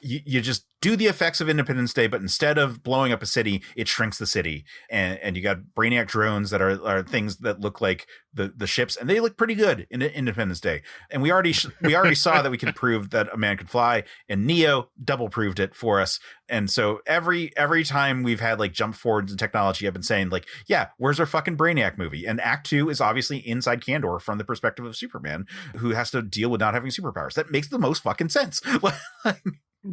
you just do the effects of Independence Day, but instead of blowing up a city, it shrinks the city. And you got Brainiac drones that are things that look like the ships, and they look pretty good in Independence Day. And we already saw that we could prove that a man could fly, and Neo double proved it for us. And so every time we've had like jump forwards in technology, I've been saying like, yeah, where's our fucking Brainiac movie? And Act 2 is obviously inside Kandor from the perspective of Superman, who has to deal with not having superpowers. That makes the most fucking sense.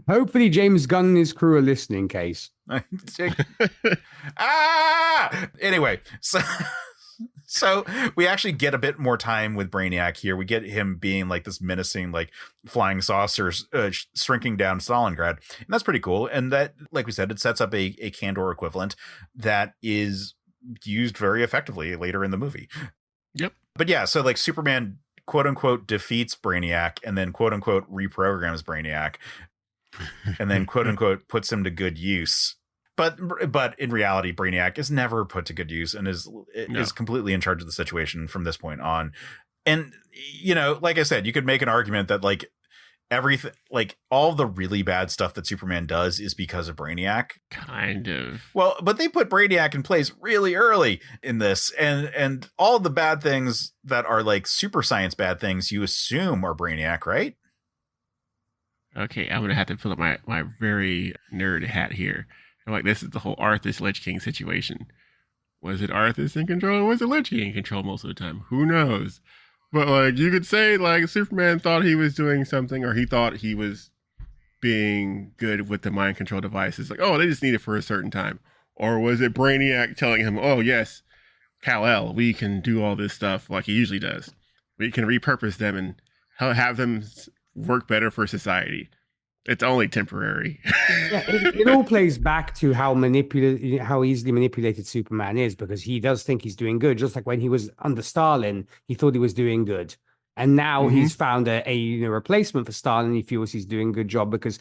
Hopefully James Gunn and his crew are listening, Case. Anyway, so we actually get a bit more time with Brainiac here. We get him being like this menacing, like flying saucers shrinking down Stalingrad. And that's pretty cool. And that, like we said, it sets up a Kandor equivalent that is used very effectively later in the movie. Yep. But yeah, so like Superman, quote unquote, defeats Brainiac and then quote unquote reprograms Brainiac. And then quote unquote puts him to good use. But in reality, Brainiac is never put to good use and is completely in charge of the situation from this point on. And, like I said, you could make an argument that like everything, like all the really bad stuff that Superman does is because of Brainiac. Kind of. Well, but they put Brainiac in place really early in this, and all the bad things that are like super science bad things you assume are Brainiac, right? Okay, I'm gonna have to pull up my very nerd hat here. I'm like, this is the whole Arthas Lich King situation. Was it Arthas in control, or was it Lich King in control most of the time? Who knows? But like, you could say like Superman thought he was doing something, or he thought he was being good with the mind control devices. Like, oh, they just need it for a certain time. Or was it Brainiac telling him, oh yes, Kal-El, we can do all this stuff like he usually does. We can repurpose them and have them work better for society. It's only temporary. Yeah, it all plays back to how easily manipulated Superman is, because he does think he's doing good. Just like when he was under Stalin, he thought he was doing good, and now he's found a replacement for Stalin. He feels he's doing a good job because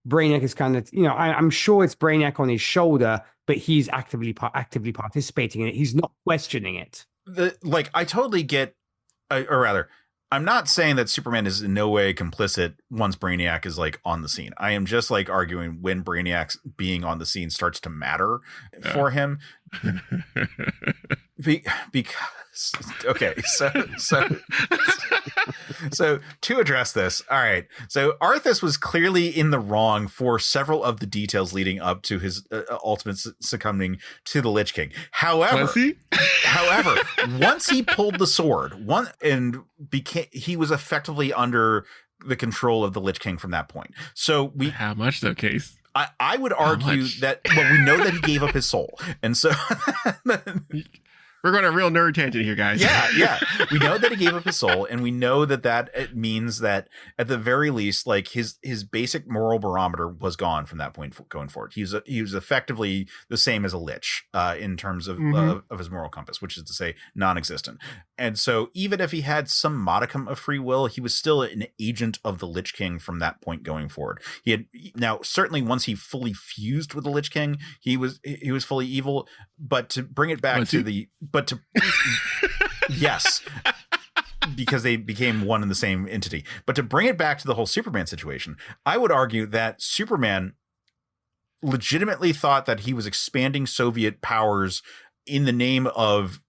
Brainiac is kind of I'm sure it's Brainiac on his shoulder, but he's actively participating in it. He's not questioning it. I totally get, or rather, I'm not saying that Superman is in no way complicit once Brainiac is like on the scene. I am just like arguing when Brainiac's being on the scene starts to matter for him. Because okay, so to address this, all right. So Arthas was clearly in the wrong for several of the details leading up to his ultimate succumbing to the Lich King. However, once he pulled the sword, he was effectively under the control of the Lich King from that point. So how much though, Case? I would argue that, well, we know that he gave up his soul, and so. We're going on a real nerd tangent here, guys. Yeah. We know that he gave up his soul, and we know that it means that at the very least, like his basic moral barometer was gone from that point going forward. He was effectively the same as a lich in terms of his moral compass, which is to say non-existent. And so even if he had some modicum of free will, he was still an agent of the Lich King from that point going forward. Now certainly once he fully fused with the Lich King, he was fully evil. But to bring it back yes, because they became one and the same entity. But to bring it back to the whole Superman situation, I would argue that Superman legitimately thought that he was expanding Soviet powers in the name of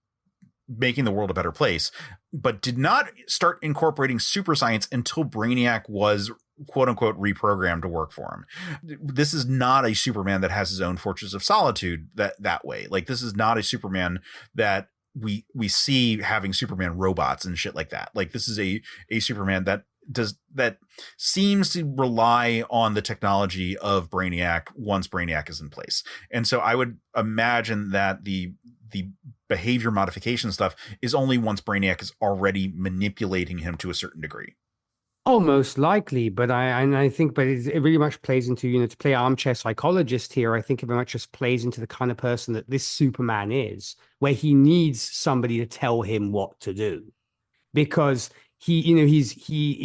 making the world a better place, but did not start incorporating super science until Brainiac was quote unquote reprogrammed to work for him. This is not a Superman that has his own Fortress of Solitude that way. Like, this is not a Superman that we see having Superman robots and shit like that. Like, this is a Superman that seems to rely on the technology of Brainiac once Brainiac is in place. And so I would imagine that the behavior modification stuff is only once Brainiac is already manipulating him to a certain degree. Oh, most likely, but I think, but it really much plays into, to play armchair psychologist here. I think it very much just plays into the kind of person that this Superman is, where he needs somebody to tell him what to do, because he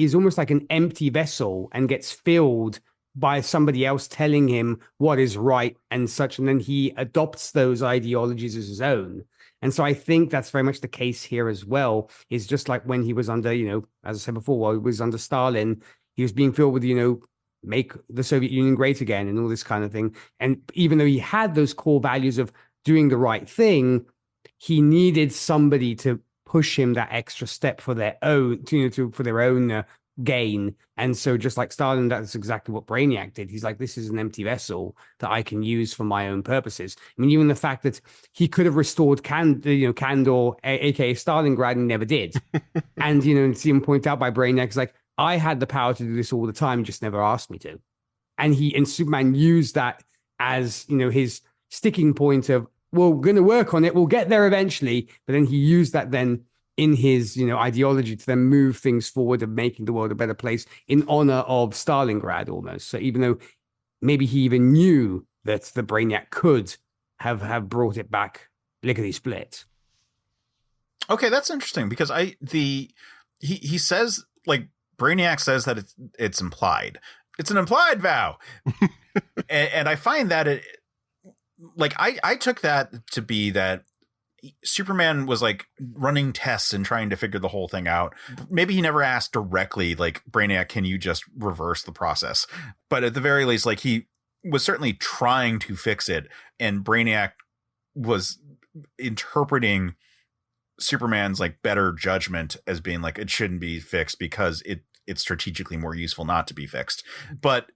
is almost like an empty vessel and gets filled by somebody else telling him what is right and such, and then he adopts those ideologies as his own. And so I think that's very much the case here as well. Is just like when he was under, as I said before, while he was under Stalin, he was being filled with, make the Soviet Union great again and all this kind of thing. And even though he had those core values of doing the right thing, he needed somebody to push him that extra step for their own, for their own gain. And so just like Stalin, that's exactly what Brainiac did. He's like, this is an empty vessel that I can use for my own purposes. I mean, even the fact that he could have restored Kandor, aka Stalingrad, and never did. And and see him point out by Brainiac, like, I had the power to do this all the time, just never asked me to. And Superman used that as his sticking point of, we're going to work on it, we'll get there eventually. But then he used that then in his, ideology to then move things forward of making the world a better place in honor of Stalingrad almost. So even though maybe he even knew that the Brainiac could have brought it back lickety split. Okay, that's interesting because he says, like, Brainiac says that it's implied. It's an implied vow. and I find that I took that to be that Superman was like running tests and trying to figure the whole thing out. Maybe he never asked directly, like, Brainiac, can you just reverse the process? But at the very least, like, he was certainly trying to fix it. And Brainiac was interpreting Superman's like better judgment as being like, it shouldn't be fixed because it's strategically more useful not to be fixed. But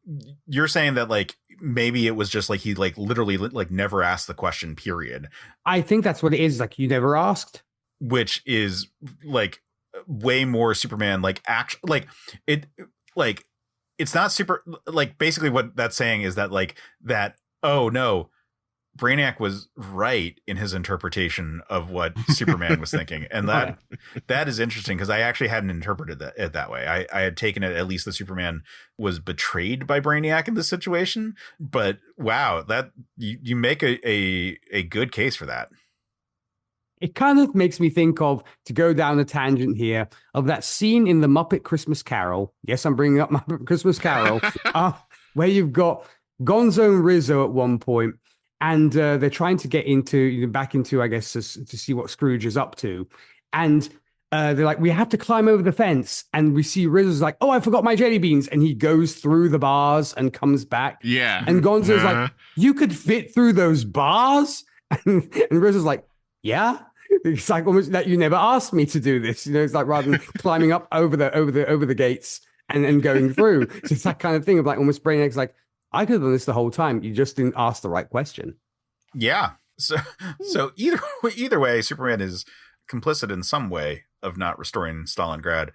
you're saying that like maybe it was just like he like literally like never asked the question, period. I think that's what it is. Like, you never asked, which is like way more Superman, like it's not super, like, basically what that's saying is that like that, oh no, Brainiac was right in his interpretation of what Superman was thinking. And that is interesting because I actually hadn't interpreted it that way. I had taken it, at least the Superman was betrayed by Brainiac in this situation. But wow, that you make a good case for that. It kind of makes me think of, to go down a tangent here, of that scene in the Muppet Christmas Carol. Yes, I'm bringing up Muppet Christmas Carol, where you've got Gonzo and Rizzo at one point. And they're trying to get back into, I guess, to see what Scrooge is up to. And they're like, we have to climb over the fence. And we see Rizzo's like, oh, I forgot my jelly beans. And he goes through the bars and comes back. Yeah. And Gonzo's like, you could fit through those bars? And Rizzo's like, yeah. It's like almost that you never asked me to do this. It's like, rather than climbing up over the gates and going through. So it's that kind of thing of like almost Brainiac's like, I could have done this the whole time. You just didn't ask the right question. Yeah. So either way, Superman is complicit in some way of not restoring Stalingrad,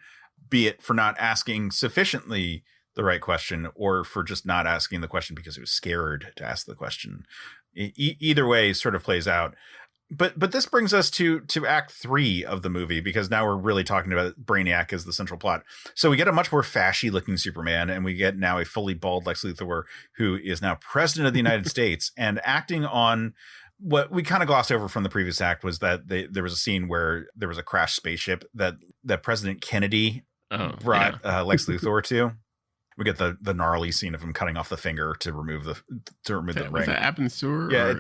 be it for not asking sufficiently the right question or for just not asking the question because he was scared to ask the question. Either way sort of plays out. But this brings us to Act 3 of the movie, because now we're really talking about Brainiac as the central plot. So we get a much more fashy looking Superman, and we get now a fully bald Lex Luthor, who is now president of the United States, and acting on what we kind of glossed over from the previous act was that there was a scene where there was a crashed spaceship that President Kennedy brought Lex Luthor to. We get the gnarly scene of him cutting off the finger to remove the ring. Was that Abin Sur? Yeah,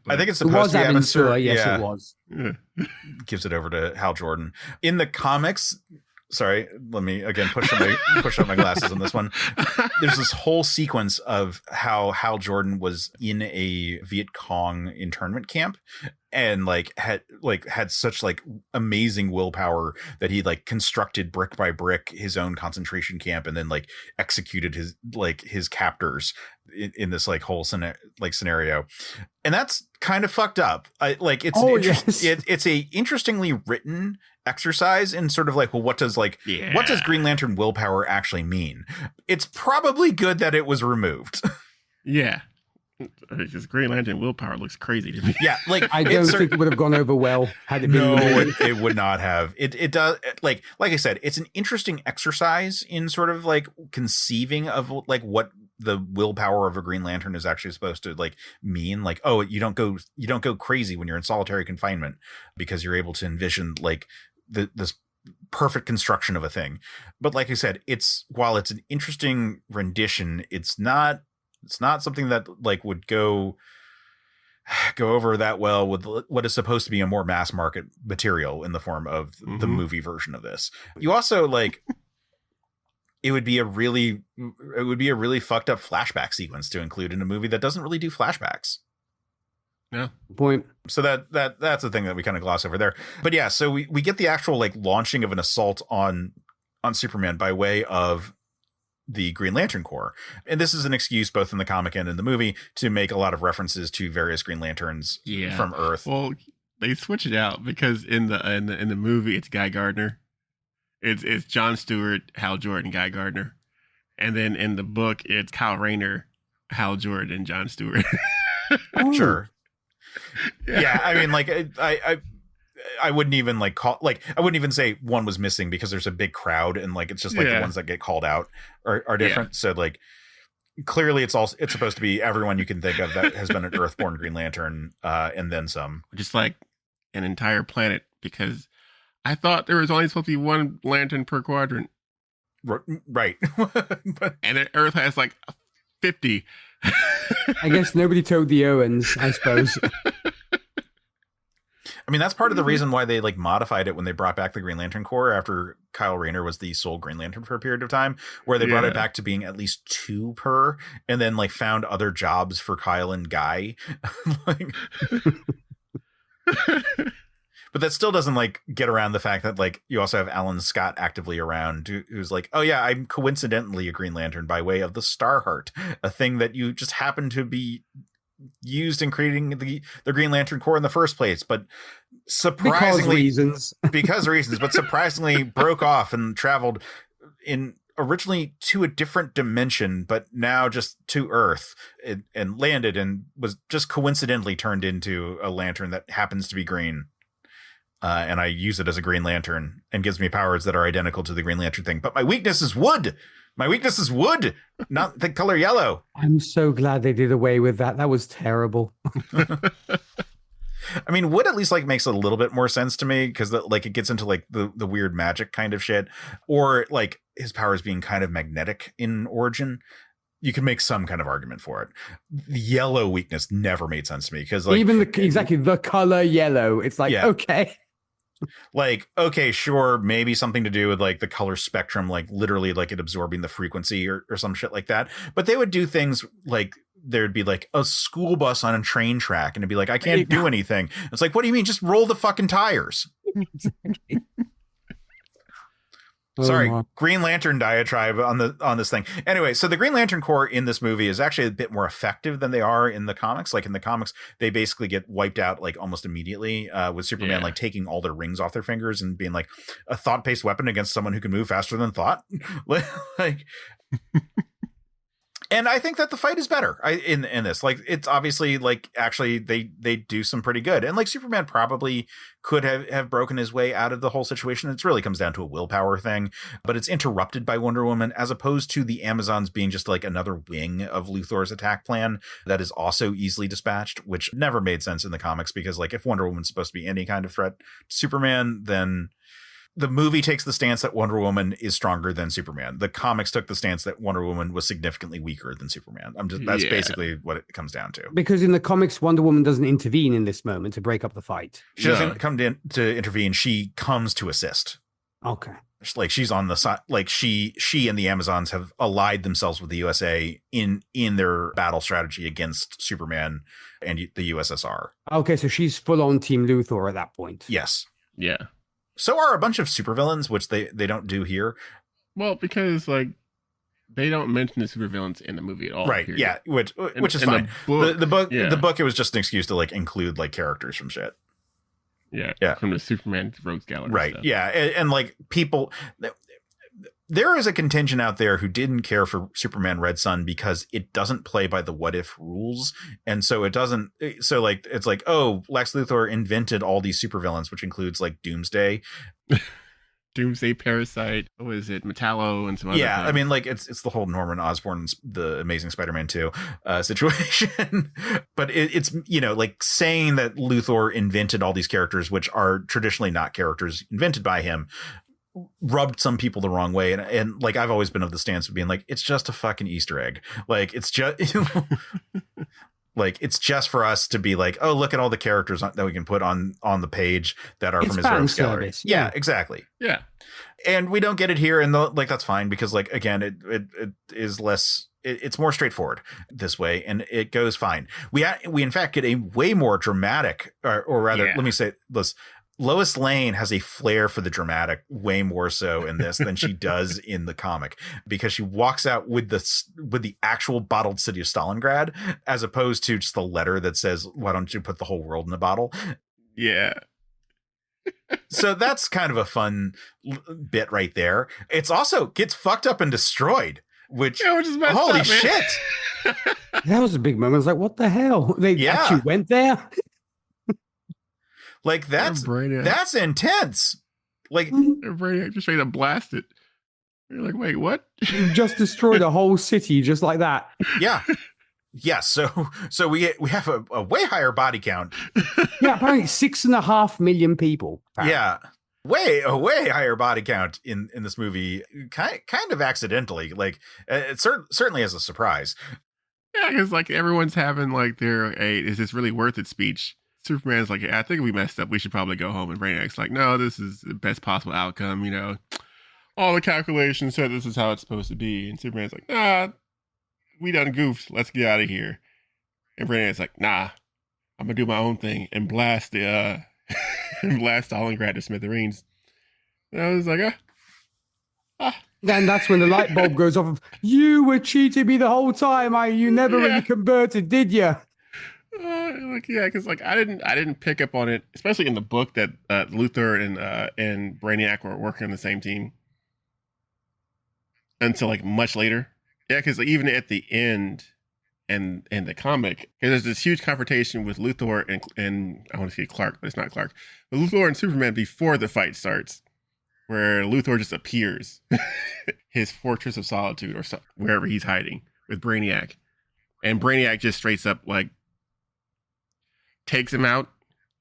I think it's supposed to be Abin Sur. Yes, it was. Gives it over to Hal Jordan. In the comics, sorry, let me again push up my glasses on this one. There's this whole sequence of how Hal Jordan was in a Viet Cong internment camp and had such like amazing willpower that he like constructed brick by brick his own concentration camp and then like executed his captors in this like whole scenario. And that's kind of fucked up. It's a interestingly written exercise in sort of like, well, what does Green Lantern willpower actually mean? It's probably good that it was removed. Yeah. Because Green Lantern willpower looks crazy to me. Yeah, like I don't think it would have gone over well had it been. No, it would not have. It does like I said, it's an interesting exercise in sort of like conceiving of like what the willpower of a Green Lantern is actually supposed to like mean. Like, oh, you don't go crazy when you're in solitary confinement because you're able to envision like this perfect construction of a thing. But like I said, while it's an interesting rendition, it's not something that like would go over that well with what is supposed to be a more mass market material in the form of the movie version of this. You also like it would be a really fucked up flashback sequence to include in a movie that doesn't really do flashbacks. Yeah. Point. So that's the thing that we kind of gloss over there. But yeah, so we get the actual like launching of an assault on Superman by way of the Green Lantern Corps. And this is an excuse both in the comic and in the movie to make a lot of references to various Green Lanterns from Earth. Well, they switch it out because in the movie it's Guy Gardner. It's John Stewart, Hal Jordan, Guy Gardner. And then in the book it's Kyle Rayner, Hal Jordan, and John Stewart. Sure. Yeah, I mean, like I wouldn't even like I wouldn't even say one was missing because there's a big crowd and like it's just like the ones that get called out are different. Yeah. So like clearly it's supposed to be everyone you can think of that has been an Earthborn Green Lantern and then some. Just like an entire planet, because I thought there was only supposed to be one lantern per quadrant. Right. And Earth has like 50. I guess nobody told the Owens, I suppose. I mean, that's part of the reason why they like modified it when they brought back the Green Lantern Corps after Kyle Rayner was the sole Green Lantern for a period of time, where they brought it back to being at least 2 per, and then like found other jobs for Kyle and Guy. But that still doesn't like get around the fact that like you also have Alan Scott actively around who's like, oh yeah, I'm coincidentally a Green Lantern by way of the Starheart, a thing that you just happen to be used in creating the Green Lantern Corps in the first place, but surprisingly because reasons, but surprisingly broke off and traveled in originally to a different dimension, but now just to Earth and landed and was just coincidentally turned into a lantern that happens to be green. And I use it as a Green Lantern and gives me powers that are identical to the Green Lantern thing. But my weakness is wood. My weakness is wood, not the color yellow. I'm so glad they did away with that. That was terrible. I mean, wood at least like makes a little bit more sense to me because like it gets into like the weird magic kind of shit, or like his powers being kind of magnetic in origin. You can make some kind of argument for it. The yellow weakness never made sense to me because like even the color yellow. It's like, okay. Like, okay, sure, maybe something to do with like the color spectrum, like literally like it absorbing the frequency or some shit like that. But they would do things like there'd be like a school bus on a train track and it'd be like, I can't do anything. It's like, what do you mean? Just roll the fucking tires. Exactly. Sorry, Green Lantern diatribe on this thing. Anyway, so the Green Lantern Corps in this movie is actually a bit more effective than they are in the comics. Like in the comics, they basically get wiped out like almost immediately with Superman like taking all their rings off their fingers and being like a thought-based weapon against someone who can move faster than thought. Like and I think that the fight is better in this. Like it's obviously like actually they do some pretty good. And like Superman probably could have broken his way out of the whole situation. It really comes down to a willpower thing, but it's interrupted by Wonder Woman as opposed to the Amazons being just like another wing of Luthor's attack plan that is also easily dispatched, which never made sense in the comics because like if Wonder Woman's supposed to be any kind of threat to Superman, then the movie takes the stance that Wonder Woman is stronger than Superman. The comics took the stance that Wonder Woman was significantly weaker than Superman. That's basically what it comes down to. Because in the comics, Wonder Woman doesn't intervene in this moment to break up the fight. She doesn't come in to intervene. She comes to assist. Okay. Like she's on the side, like she and the Amazons have allied themselves with the USA in their battle strategy against Superman and the USSR. Okay, so she's full on Team Luthor at that point. Yes. Yeah. So are a bunch of supervillains, which they don't do here. Well, because like they don't mention the supervillains in the movie at all. Right. Period. Yeah. Which is fine. The book, it was just an excuse to like include like characters from shit. Yeah. From the Superman Rogues Gallery. Right. Stuff. Yeah. And like people, there is a contingent out there who didn't care for Superman Red Son because it doesn't play by the what if rules. And so it doesn't. So like, it's like, oh, Lex Luthor invented all these supervillains, which includes like Doomsday. Doomsday, Parasite, what is it, Metallo, and some other things. I mean, like it's the whole Norman Osborn, the Amazing Spider-Man 2 situation. But it's, you know, like saying that Luthor invented all these characters, which are traditionally not characters invented by him, rubbed some people the wrong way. And like I've always been of the stance of being like, it's just a fucking Easter egg. Like it's just like it's just for us to be like, oh, look at all the characters that we can put on the page that are from his rogues gallery. Yeah, exactly. Yeah. And we don't get it here, and like that's fine because like again, it is less. It's more straightforward this way, and it goes fine. We in fact get a way more dramatic, or rather, let me say this. Lois Lane has a flair for the dramatic way more so in this than she does in the comic, because she walks out with the actual bottled city of Stalingrad, as opposed to just the letter that says, why don't you put the whole world in a bottle? Yeah. So that's kind of a fun bit right there. It's also gets fucked up and destroyed, which is messed holy up, shit. That was a big moment. I was like, what the hell? They actually went there? Like that's intense. Like Brainiac just straight up blasted. You're like, wait, what? You just destroyed a whole city just like that. Yeah. Yeah. So we have a way higher body count. Yeah, apparently 6.5 million people. Apparently. Yeah. A way higher body count in this movie, kind of accidentally. Like it certainly as a surprise. Yeah, because like everyone's having like their is this really worth it speech. Superman's like, I think we messed up. We should probably go home. And Brainiac's like, no, this is the best possible outcome. You know, all the calculations said this is how it's supposed to be. And Superman's like, nah, we done goofed. Let's get out of here. And Brainiac's like, nah, I'm gonna do my own thing and blast the and blast Stalingrad to smithereens. And I was like, Then that's when the light bulb goes off of, you were cheating me the whole time. You never really converted, did you? Because like I didn't pick up on it, especially in the book that Luthor and Brainiac were working on the same team until like much later. Yeah, because like, even at the end and the comic, there's this huge confrontation with Luthor and I want to say Clark, but it's not Clark. But Luthor and Superman before the fight starts, where Luthor just appears, his fortress of solitude or wherever he's hiding with Brainiac, and Brainiac just straight up like takes him out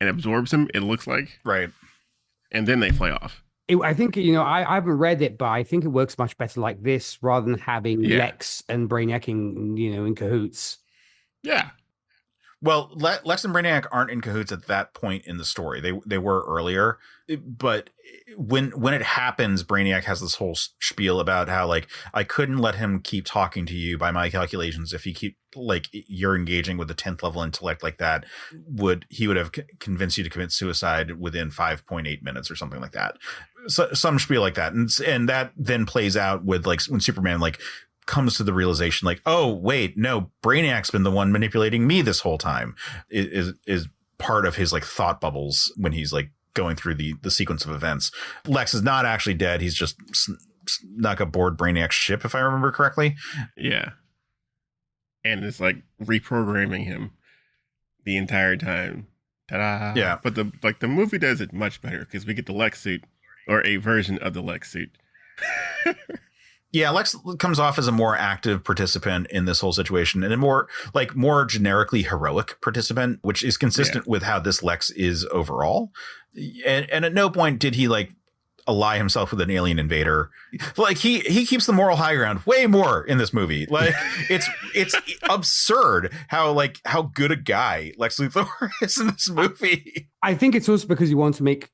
and absorbs him, it looks like. Right. And then they fly off. I think, I haven't read it, but I think it works much better like this rather than having Lex and Brainiac in cahoots. Yeah. Well, Lex and Brainiac aren't in cahoots at that point in the story. They were earlier, but when it happens, Brainiac has this whole spiel about how like I couldn't let him keep talking to you by my calculations. If you keep like you're engaging with a 10th level intellect like that, he would have convinced you to commit suicide within 5.8 minutes or something like that. So, some spiel like that, and that then plays out with like when Superman like comes to the realization like, oh wait, no, Brainiac's been the one manipulating me this whole time, is part of his like thought bubbles when he's like going through the sequence of events. Lex is not actually dead. He's just snuck aboard Brainiac's ship, if I remember correctly. Yeah. And it's like reprogramming him the entire time. Ta-da. Yeah. But the movie does it much better because we get the Lex suit, or a version of the Lex suit. Yeah, Lex comes off as a more active participant in this whole situation, and a more generically heroic participant, which is consistent with how this Lex is overall. And at no point did he like ally himself with an alien invader. Like he keeps the moral high ground way more in this movie. Like it's absurd how good a guy Lex Luthor is in this movie. I think it's also because you want to make,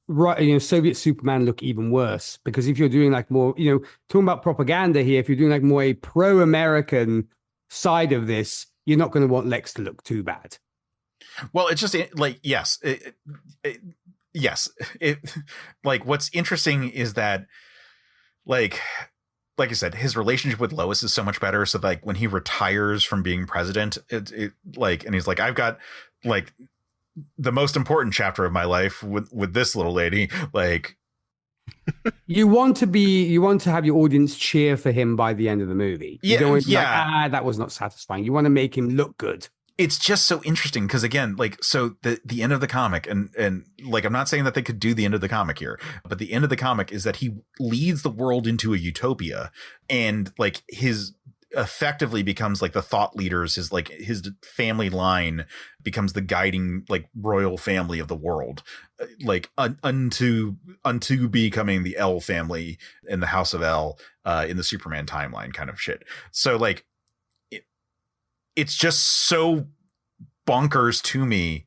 right, Soviet Superman look even worse, because if you're doing like more, talking about propaganda here, if you're doing like more a pro-American side of this, you're not going to want Lex to look too bad. Well, it's just like, yes, yes. Like, what's interesting is that, like I said, his relationship with Lois is so much better. So like when he retires from being president, and he's like, I've got like the most important chapter of my life with this little lady. Like, you want to have your audience cheer for him by the end of the movie. You don't want to be like, that was not satisfying. You want to make him look good. It's just so interesting because, again, like, so the end of the comic, and like, I'm not saying that they could do the end of the comic here, but the end of the comic is that he leads the world into a utopia, and like his effectively becomes like the thought leaders, his family line becomes the guiding like royal family of the world, like unto becoming the L family in the House of L in the Superman timeline kind of shit. So like, it's just so bonkers to me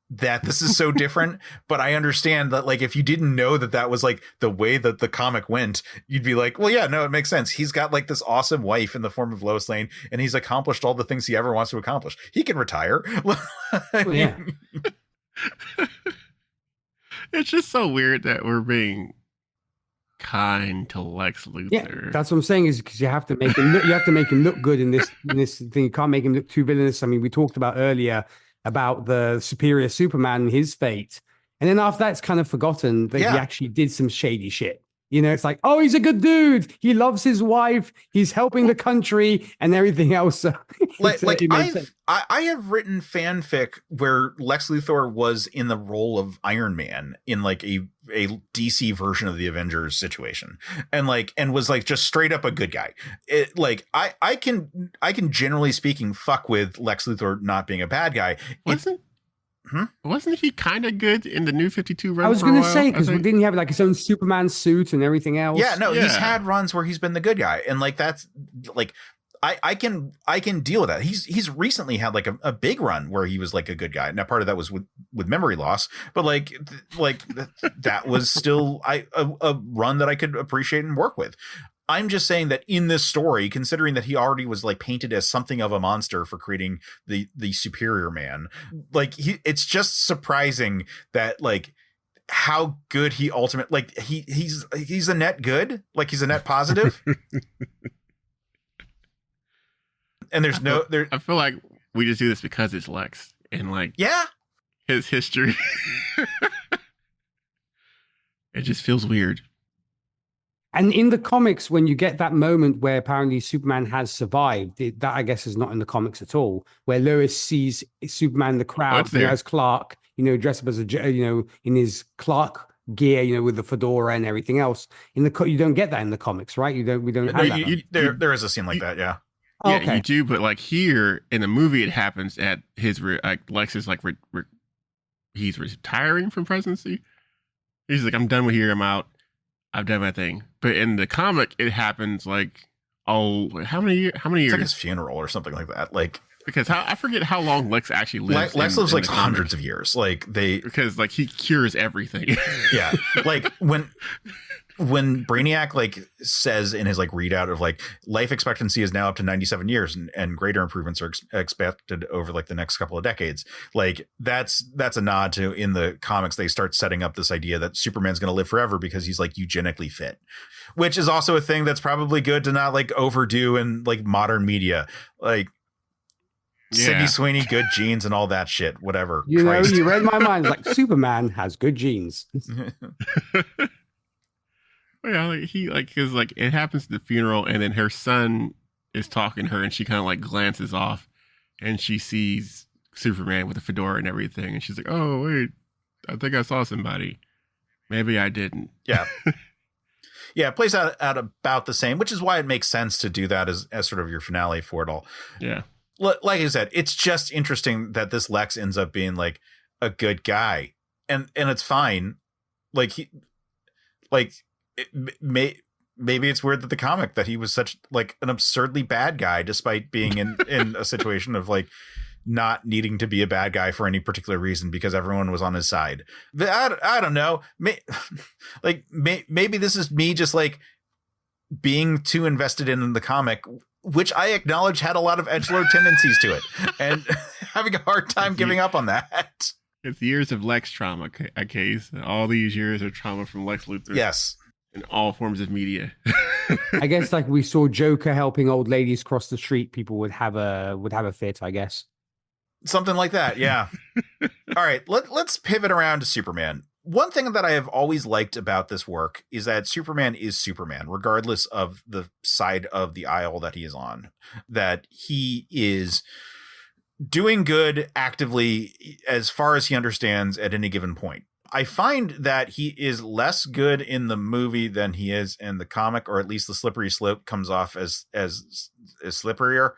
that this is so different, but I understand that, like, if you didn't know that was like the way that the comic went, you'd be like, well, yeah, no, it makes sense. He's got like this awesome wife in the form of Lois Lane, and he's accomplished all the things he ever wants to accomplish. He can retire. Yeah. It's just so weird that we're being kind to Lex Luthor. Yeah, that's what I'm saying, is because you have to make him look good in this thing. You can't make him look too villainous. I mean, we talked about earlier about the superior Superman and his fate, and then after that, it's kind of forgotten that he actually did some shady shit. It's like, oh, he's a good dude. He loves his wife. He's helping the country and everything else. I have written fanfic where Lex Luthor was in the role of Iron Man in like a DC version of the Avengers situation, and was like just straight up a good guy. I can generally speaking fuck with Lex Luthor not being a bad guy. Wasn't he kind of good in the New 52 run? I was going to say, because didn't he have like his own Superman suit and everything else? Yeah, no, he's had runs where he's been the good guy, and like that's like I can deal with that. He's recently had like a big run where he was like a good guy. Now part of that was with memory loss, but that was still a run that I could appreciate and work with. I'm just saying that in this story, considering that he already was like painted as something of a monster for creating the superior man, like it's just surprising that like how good he ultimately, like he's a net good, like he's a net positive. And there's I feel like we just do this because it's Lex and like his history. It just feels weird. And in the comics, when you get that moment where apparently Superman has survived, that I guess is not in the comics at all, where Lois sees Superman in the crowd as Clark, dressed up as in his Clark gear, with the fedora and everything else. You don't get that in the comics, right? We don't have that. There is a scene like that, yeah. Yeah, okay. You do, but like here in the movie, it happens at his Lex is like he's retiring from presidency. He's like, I'm done with here. I'm out. I've done my thing. But in the comic, it happens like how many years? It's like his funeral or something like that. Like because I forget how long Lex actually lives. Lex lives like hundreds of years. Like because like he cures everything. Yeah, like when Brainiac like says in his like readout of like life expectancy is now up to 97 years and greater improvements are expected over like the next couple of decades. Like that's a nod to, in the comics, they start setting up this idea that Superman's going to live forever because he's like eugenically fit, which is also a thing that's probably good to not like overdo in like modern media. Like Sydney Sweeney, good genes and all that shit, whatever. You read my mind. Like Superman has good genes. Yeah, because it happens at the funeral, and then her son is talking to her, and she kind of like glances off, and she sees Superman with a fedora and everything, and she's like, "Oh wait, I think I saw somebody. Maybe I didn't." Yeah, yeah, it plays out about the same, which is why it makes sense to do that as sort of your finale for it all. Yeah, like I said, it's just interesting that this Lex ends up being like a good guy, and it's fine. Maybe it's weird that the comic that he was such like an absurdly bad guy despite being in a situation of like not needing to be a bad guy for any particular reason because everyone was on his side. But I don't know. Maybe this is me just like being too invested in the comic, which I acknowledge had a lot of edgelord tendencies to it, and having a hard time giving up on that. It's years of Lex trauma, a case. All these years of trauma from Lex Luthor. Yes. In all forms of media. I guess like we saw Joker helping old ladies cross the street, people would have a fit, I guess. Something like that, yeah. All right, let's pivot around to Superman. One thing that I have always liked about this work is that Superman is Superman, regardless of the side of the aisle that he is on. That he is doing good actively as far as he understands at any given point. I find that he is less good in the movie than he is in the comic, or at least the slippery slope comes off as slipperier.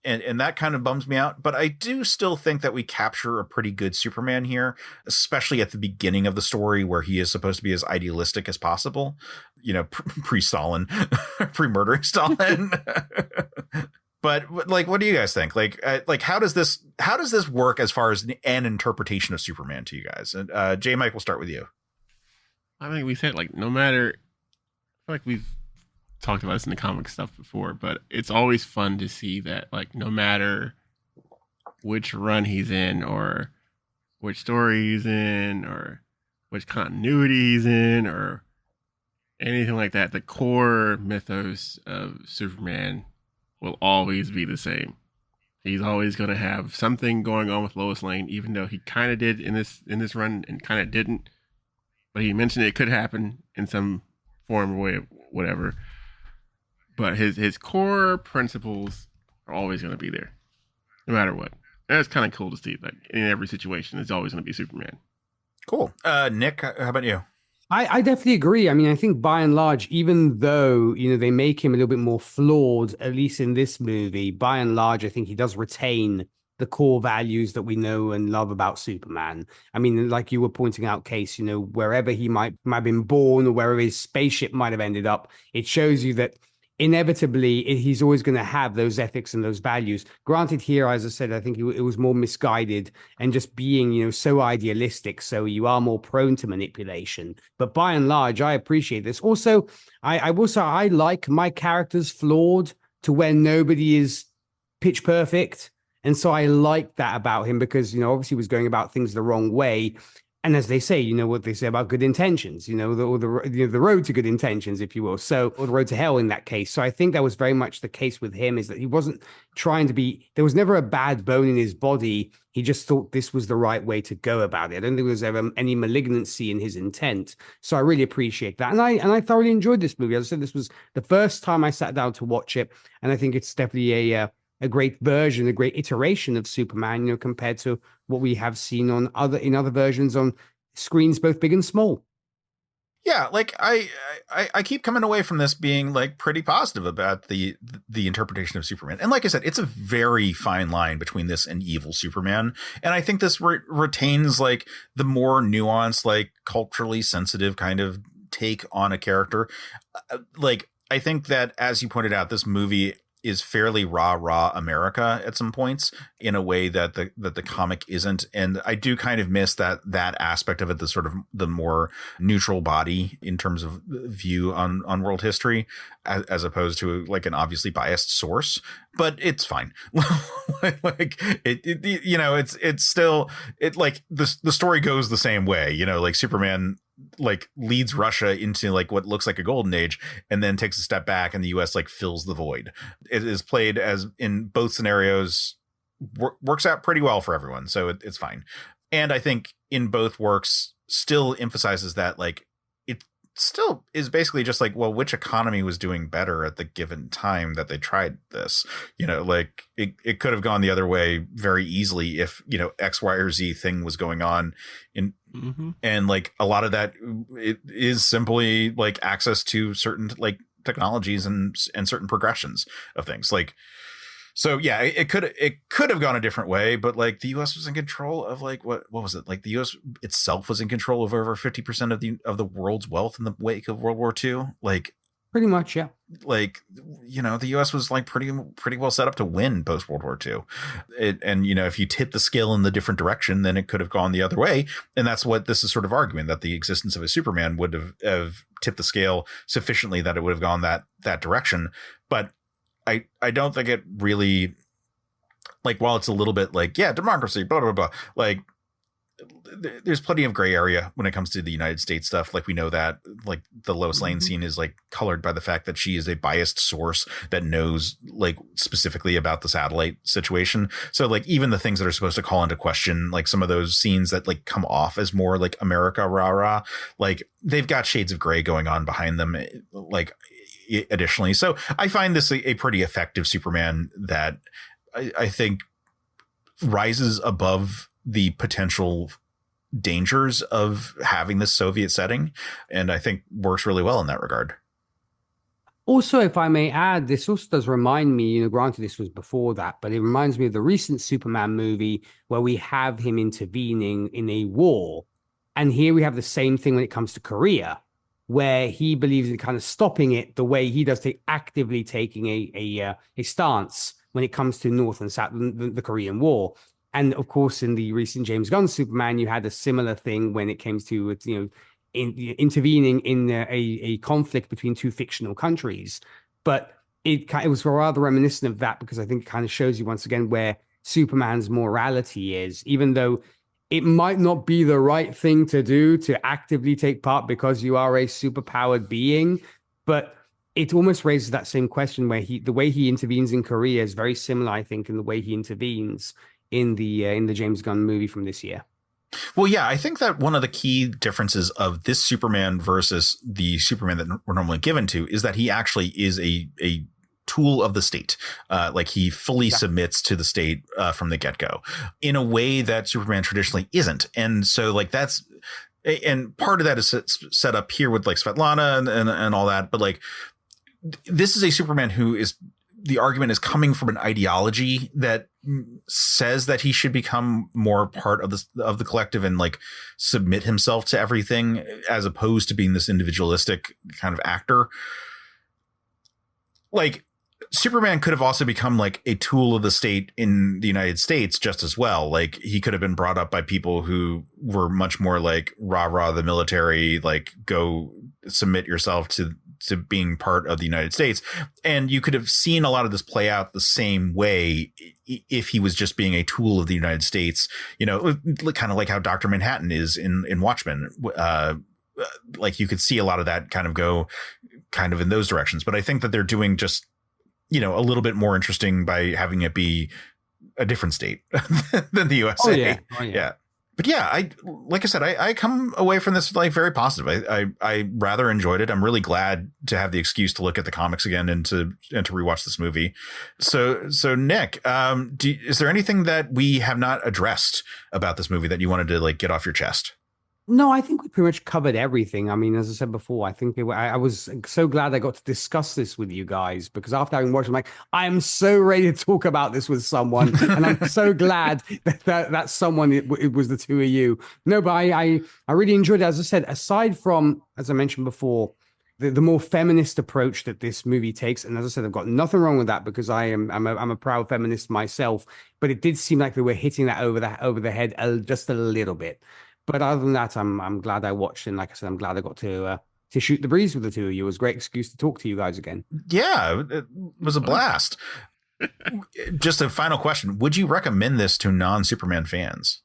And that kind of bums me out. But I do still think that we capture a pretty good Superman here, especially at the beginning of the story where he is supposed to be as idealistic as possible, you know, pre-Stalin, pre-murdering Stalin. But like, what do you guys think? Like how does this work as far as an interpretation of Superman to you guys? And J. Mike, we'll start with you. I think we said, like, no matter, I feel like we've talked about this in the comic stuff before, but it's always fun to see that, like, no matter which run he's in, or which story he's in, or which continuity he's in, or anything like that, the core mythos of Superman will always be the same. He's always going to have something going on with Lois Lane, even though he kind of did in this run and kind of didn't. But he mentioned it could happen in some form or way, whatever. But his core principles are always going to be there, no matter what. And it's kind of cool to see. Like, in every situation, it's always going to be Superman. Cool. Nick, how about you? I definitely agree. I mean, I think by and large, even though, you know, they make him a little bit more flawed, at least in this movie, by and large, I think he does retain the core values that we know and love about Superman. I mean, like you were pointing out, Case, you know, wherever he might have been born or wherever his spaceship might have ended up, it shows you that inevitably he's always going to have those ethics and those values. Granted, here, as I said, I think it was more misguided and just being, you know, so idealistic, so you are more prone to manipulation. But by and large, I appreciate this. Also, I will say I like my characters flawed to where nobody is pitch perfect, and so I like that about him because, you know, obviously he was going about things the wrong way. And as they say, you know what they say about good intentions, you know, the road to good intentions, if you will. So, or the road to hell in that case. So I think that was very much the case with him, is that he wasn't trying to be, there was never a bad bone in his body. He just thought this was the right way to go about it. I don't think there was ever any malignancy in his intent. So I really appreciate that. And I thoroughly enjoyed this movie. As I said, this was the first time I sat down to watch it. And I think it's definitely a great version, a great iteration of Superman, you know, compared to what we have seen on other versions on screens, both big and small. Yeah, like I keep coming away from this being like pretty positive about the interpretation of Superman. And like I said, it's a very fine line between this and evil Superman. And I think this retains like the more nuanced, like culturally sensitive kind of take on a character. Like, I think that, as you pointed out, this movie is fairly raw America at some points in a way that the comic isn't. And I do kind of miss that aspect of it, the sort of the more neutral body in terms of view on world history, as opposed to like an obviously biased source. But it's fine. Like it you know, it's still, it like the story goes the same way, you know, like Superman like leads Russia into like what looks like a golden age and then takes a step back and the US like fills the void. It is played as in both scenarios, works out pretty well for everyone. So it's fine. And I think in both works still emphasizes that like it still is basically just like, well, which economy was doing better at the given time that they tried this, you know, like it could have gone the other way very easily if, you know, X, Y, or Z thing was going on in, and like a lot of that it is simply like access to certain like technologies and certain progressions of things. Like, so yeah, it could have gone a different way, but like the US was in control of like what was it? Like the US itself was in control of over 50% of the world's wealth in the wake of World War II. Like Pretty much, yeah. Like, the U.S. was like pretty well set up to win post World War II. And if you tip the scale in the different direction, then it could have gone the other way. And that's what this is sort of arguing, that the existence of a Superman would have tipped the scale sufficiently that it would have gone that direction. But I don't think it really, like, while it's a little bit like, yeah, democracy, blah, blah, blah, like, there's plenty of gray area when it comes to the United States stuff. Like, we know that, like, the Lois Lane scene is like colored by the fact that she is a biased source that knows, like, specifically about the satellite situation. So, like, even the things that are supposed to call into question, like some of those scenes that like come off as more like America rah rah, like they've got shades of gray going on behind them, like, additionally. So I find this a pretty effective Superman that I think rises above the potential dangers of having this Soviet setting, and I think works really well in that regard. Also, if I may add, this also does remind me, granted this was before that, but it reminds me of the recent Superman movie where we have him intervening in a war. And here we have the same thing when it comes to Korea, where he believes in kind of stopping it the way he does, actively taking a stance when it comes to North and South, the Korean War. And of course, in the recent James Gunn Superman, you had a similar thing when it came to, intervening in a conflict between two fictional countries. But it was rather reminiscent of that, because I think it kind of shows you once again where Superman's morality is, even though it might not be the right thing to do to actively take part because you are a superpowered being. But it almost raises that same question where the way he intervenes in Korea is very similar, I think, in the way he intervenes in the James Gunn movie from this year. Well, yeah, I think that one of the key differences of this Superman versus the Superman that we're normally given to is that he actually is a tool of the state. Like, he fully submits to the state from the get-go in a way that Superman traditionally isn't. And so, like, and part of that is set up here with like Svetlana and all that. But like, this is a Superman who is, the argument is coming from an ideology that says that he should become more part of the collective and like submit himself to everything, as opposed to being this individualistic kind of actor. Like, Superman could have also become like a tool of the state in the United States just as well. Like, he could have been brought up by people who were much more like rah the military, like, go submit yourself to being part of the United States. And you could have seen a lot of this play out the same way if he was just being a tool of the United States, kind of like how Dr. Manhattan is in Watchmen. Like, you could see a lot of that kind of go kind of in those directions. But I think that they're doing just, a little bit more interesting by having it be a different state than the USA. Oh, yeah. But yeah, like I said, I come away from this like very positive. I rather enjoyed it. I'm really glad to have the excuse to look at the comics again and to rewatch this movie. So Nick, is there anything that we have not addressed about this movie that you wanted to like get off your chest? No, I think we pretty much covered everything. I mean, as I said before, I think I was so glad I got to discuss this with you guys, because after having watched it, I'm like, I am so ready to talk about this with someone. And I'm so glad that someone, it was the two of you. No, but I really enjoyed it. As I said, aside from, as I mentioned before, the more feminist approach that this movie takes. And as I said, I've got nothing wrong with that, because I'm a proud feminist myself. But it did seem like they were hitting that over the head just a little bit. But other than that, I'm glad I watched, and like I said, I'm glad I got to shoot the breeze with the two of you. It was a great excuse to talk to you guys again. Yeah, it was a blast. Just a final question: would you recommend this to non-Superman fans?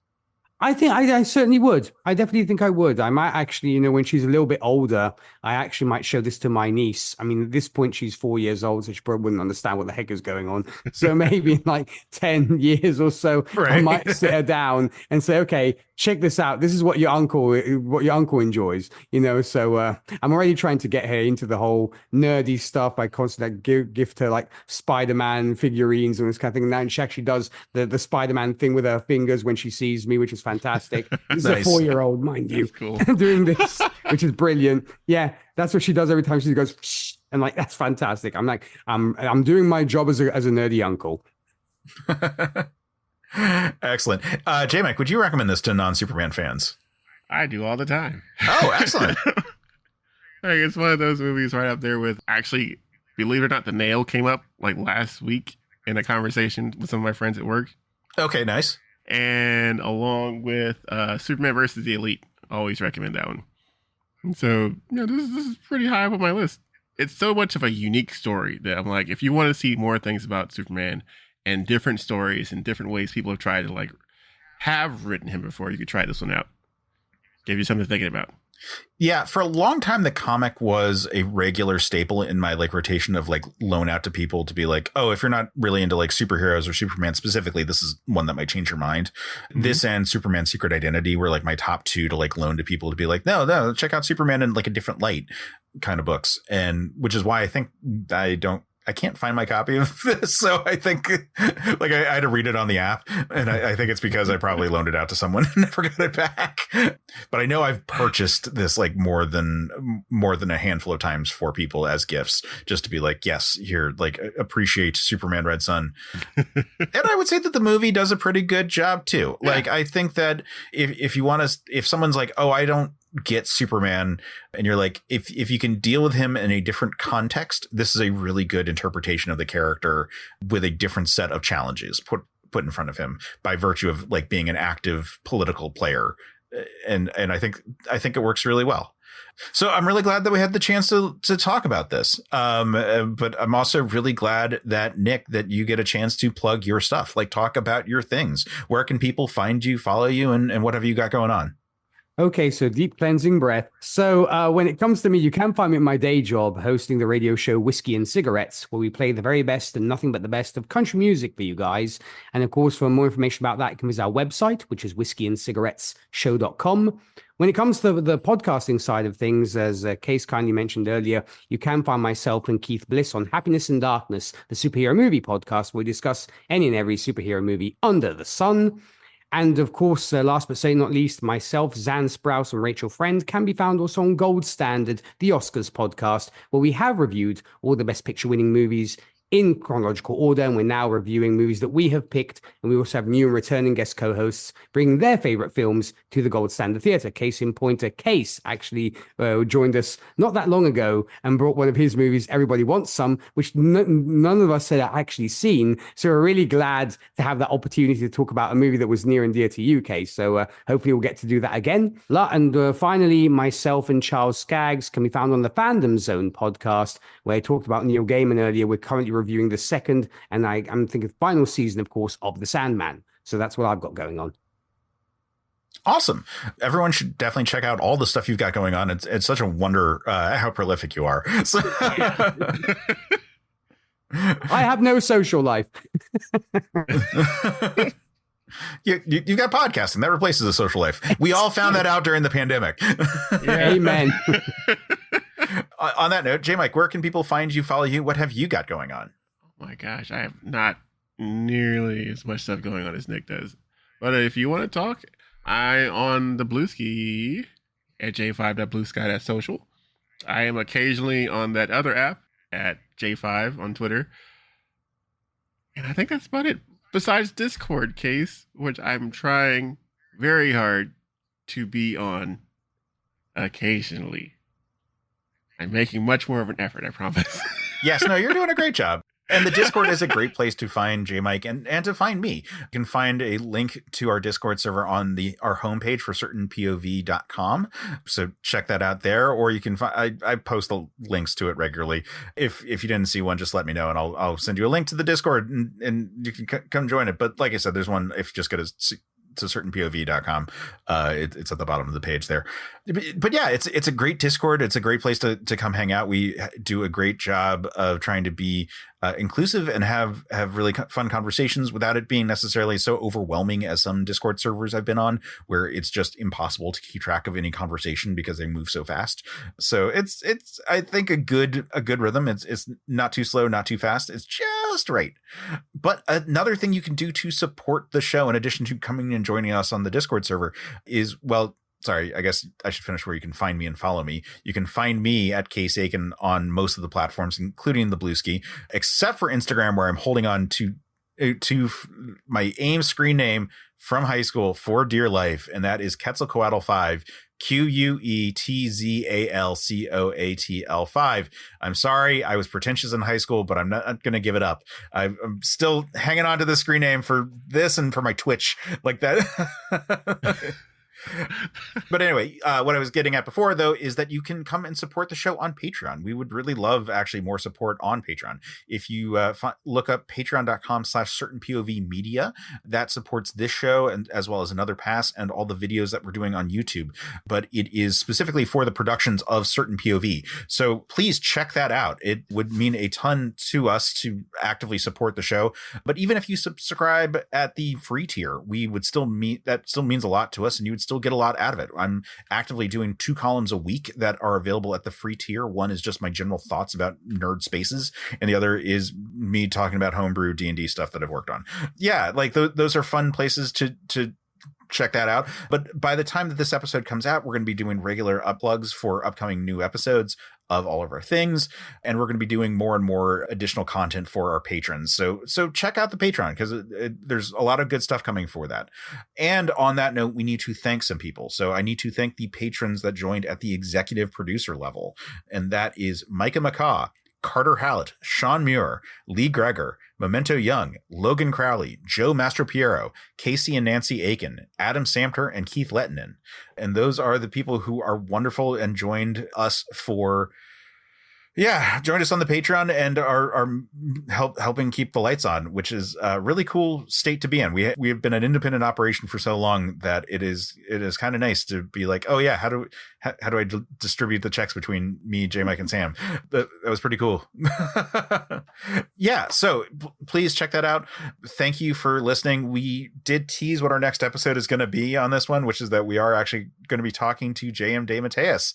I think I certainly would. I definitely think I would. I might actually, when she's a little bit older, I actually might show this to my niece. I mean, at this point, she's 4 years old, so she probably wouldn't understand what the heck is going on. So maybe in like 10 years or so, right. I might sit her down and say, okay, check this out. This is what your uncle enjoys, So I'm already trying to get her into the whole nerdy stuff. I constantly gift her like Spider-Man figurines and this kind of thing. And she actually does the Spider-Man thing with her fingers when she sees me, which is fantastic. This Nice. is a 4-year-old, mind you, cool. doing this, which is brilliant. Yeah, that's what she does every time she goes, shh, and like, that's fantastic. I'm like, I'm doing my job as a nerdy uncle. Excellent. J-Mike, would you recommend this to non-Superman fans? I do all the time. Oh, excellent. Like, it's one of those movies right up there with, actually, believe it or not, The Nail came up like last week in a conversation with some of my friends at work. Okay, nice. And along with Superman versus the Elite. Always recommend that one. And so, this is pretty high up on my list. It's so much of a unique story that I'm like, if you want to see more things about Superman and different stories and different ways people have tried to have written him before, you could try this one out. Give you something to think about. Yeah, for a long time, the comic was a regular staple in my rotation of loan out to people to be like, oh, if you're not really into superheroes or Superman specifically, this is one that might change your mind. Mm-hmm. This and Superman Secret Identity were my top two to loan to people to be like, no, check out Superman in a different light kind of books. And which is why I think I can't find my copy of this. So I think I had to read it on the app, and I think it's because I probably loaned it out to someone and never got it back. But I know I've purchased this more than a handful of times for people as gifts, just to be like, yes, here, appreciate Superman Red Sun. And I would say that the movie does a pretty good job too. Yeah. I think that if you want to, if someone's like, oh, I don't get Superman, and you're like, if you can deal with him in a different context, this is a really good interpretation of the character with a different set of challenges put in front of him by virtue of being an active political player. And I think it works really well. So I'm really glad that we had the chance to talk about this. But I'm also really glad that, Nick, that you get a chance to plug your stuff, talk about your things. Where can people find you, follow you, and what have you got going on? Okay, so deep cleansing breath. So when it comes to me, you can find me at my day job hosting the radio show Whiskey and Cigarettes, where we play the very best and nothing but the best of country music for you guys. And of course, for more information about that, you can visit our website, which is whiskeyandcigarettesshow.com. When it comes to the podcasting side of things, as Case kindly mentioned earlier, you can find myself and Keith Bliss on Happiness and Darkness, the superhero movie podcast, where we discuss any and every superhero movie under the sun. And of course, last but certainly not least, myself, Zan Sprouse, and Rachel Friend can be found also on Gold Standard, the Oscars podcast, where we have reviewed all the Best Picture winning movies in chronological order, and we're now reviewing movies that we have picked, and we also have new and returning guest co-hosts bringing their favorite films to the Gold Standard Theatre. Case in point, Case actually joined us not that long ago and brought one of his movies, Everybody Wants Some, which none of us had actually seen, so we're really glad to have that opportunity to talk about a movie that was near and dear to you, Case, so hopefully we'll get to do that again. And finally, myself and Charles Skaggs can be found on the Fandom Zone podcast, where I talked about Neil Gaiman earlier. We're currently reviewing the second, and I'm thinking final season, of course, of The Sandman. So that's what I've got going on. Awesome. Everyone should definitely check out all the stuff you've got going on. It's such a wonder how prolific you are. So I have no social life. You've got podcasting that replaces a social life. We all found that out during the pandemic. Amen. On that note, J. Mike, where can people find you, follow you? What have you got going on? Oh my gosh, I have not nearly as much stuff going on as Nick does. But if you want to talk, I'm on the Bluesky at j5.bluesky.social. I am occasionally on that other app at j5 on Twitter. And I think that's about it. Besides Discord, Case, which I'm trying very hard to be on occasionally. I'm making much more of an effort, I promise. Yes, no, you're doing a great job. And the Discord is a great place to find J. Mike and to find me. You can find a link to our Discord server on our homepage for certainpov.com. So check that out there, or you can find, I post the links to it regularly. If you didn't see one, just let me know and I'll send you a link to the Discord and you can come join it. But like I said, there's one, if you just go to certainpov.com, it's at the bottom of the page there. But yeah, it's a great Discord. It's a great place to come hang out. We do a great job of trying to be inclusive and have really fun conversations without it being necessarily so overwhelming as some Discord servers I've been on, where it's just impossible to keep track of any conversation because they move so fast. So it's I think a good rhythm. It's not too slow, not too fast. It's just right. But another thing you can do to support the show, in addition to coming and joining us on the Discord server, is, well, sorry, I guess I should finish where you can find me and follow me. You can find me at Case Aiken on most of the platforms, including the Bluesky, except for Instagram, where I'm holding on to my AIM screen name from high school for dear life, and that is Quetzalcoatl 5, QUETZALCOATL5. I'm sorry, I was pretentious in high school, but I'm not going to give it up. I'm still hanging on to the screen name for this and for my Twitch like that. But anyway, what I was getting at before, though, is that you can come and support the show on Patreon. We would really love actually more support on Patreon. If you look up patreon.com/certainpovmedia, that supports this show and as well as Another Pass and all the videos that we're doing on YouTube. But it is specifically for the productions of Certain POV. So please check that out. It would mean a ton to us to actively support the show. But even if you subscribe at the free tier, we would still that still means a lot to us, and you would still get a lot out of it. I'm actively doing 2 columns a week that are available at the free tier. One is just my general thoughts about nerd spaces, and the other is me talking about homebrew D&D stuff that I've worked on. Yeah, like those are fun places to check that out. But by the time that this episode comes out, we're going to be doing regular uplugs for upcoming new episodes of all of our things, and we're going to be doing more and more additional content for our patrons. So check out the Patreon, because there's a lot of good stuff coming for that. And on that note, we need to thank some people. So I need to thank the patrons that joined at the executive producer level, and that is Micah McCaw, Carter Hallett, Sean Muir, Lee Gregor, Memento Young, Logan Crowley, Joe Mastropiero, Casey and Nancy Aiken, Adam Samter, and Keith Lettinen. And those are the people who are wonderfwe and joined us joined us on the Patreon and are helping keep the lights on, which is a really cool state to be in. We have been an independent operation for so long that it is kind of nice to be like, oh yeah, how do I distribute the checks between me, J Mike, and Sam? That was pretty cool. Yeah, so please check that out. Thank you for listening. We did tease what our next episode is going to be on this one, which is that we are actually going to be talking to J.M. DeMatteis,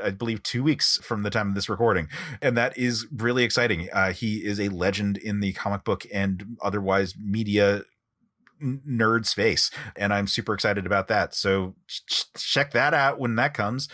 I believe 2 weeks from the time of this recording. And that is really exciting. He is a legend in the comic book and otherwise media nerd space, and I'm super excited about that. So check that out when that comes.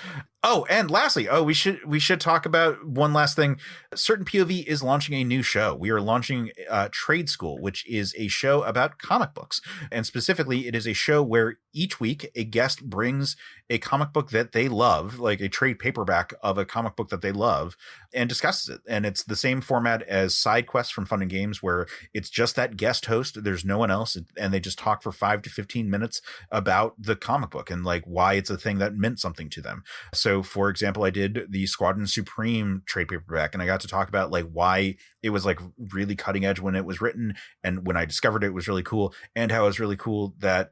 Oh, and lastly, we should talk about one last thing. Certain POV is launching a new show. We are launching Trade School, which is a show about comic books. And specifically, it is a show where each week a guest brings a comic book that they love, like a trade paperback of a comic book that they love, and discusses it. And it's the same format as Side Quest from Fun and Games, where it's just that guest host. There's no one else. And they just talk for 5 to 15 minutes about the comic book and like why it's a thing that meant something to them. So for example, I did the Squadron Supreme trade paperback, and I got to talk about like why it was like really cutting edge when it was written, and when I discovered it was really cool, and how it was really cool that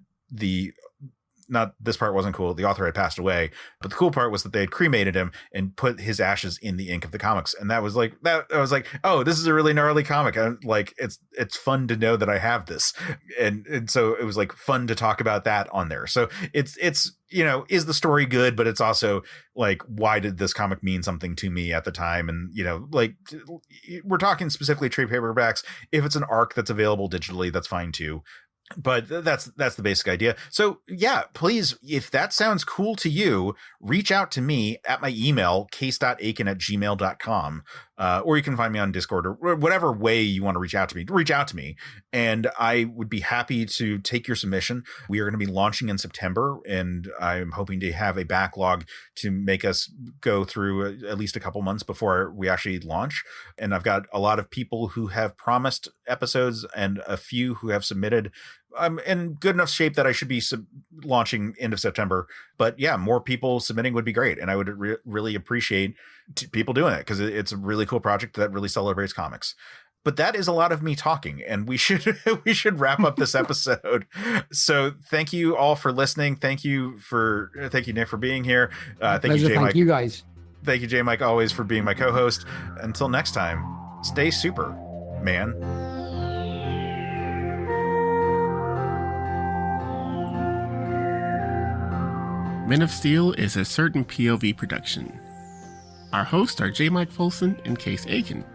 not this part wasn't cool. The author had passed away, but the cool part was that they had cremated him and put his ashes in the ink of the comics. And that was like, I was like, oh, this is a really gnarly comic. I'm like, it's fun to know that I have this. And so it was like fun to talk about that on there. So it's, is the story good, but it's also like, why did this comic mean something to me at the time? And, like we're talking specifically trade paperbacks. If it's an arc that's available digitally, that's fine too. But that's the basic idea. So yeah, please, if that sounds cool to you, reach out to me at my email, case.aiken@gmail.com. Or you can find me on Discord or whatever way you want to reach out to me. And I would be happy to take your submission. We are going to be launching in September, and I'm hoping to have a backlog to make us go through at least a couple months before we actually launch. And I've got a lot of people who have promised episodes and a few who have submitted. I'm in good enough shape that I should be launching end of September. But yeah, more people submitting would be great. And I would really appreciate people doing it, because it's a really cool project that really celebrates comics. But that is a lot of me talking, and we should wrap up this episode. So thank you all for listening. Thank you Nick for being here. Thank you, J Mike. Thank you guys. Thank you, J Mike, always for being my co-host. Until next time, stay super, man. Men of Steel is a Certain POV production. Our hosts are J. Mike Folson and Case Aiken.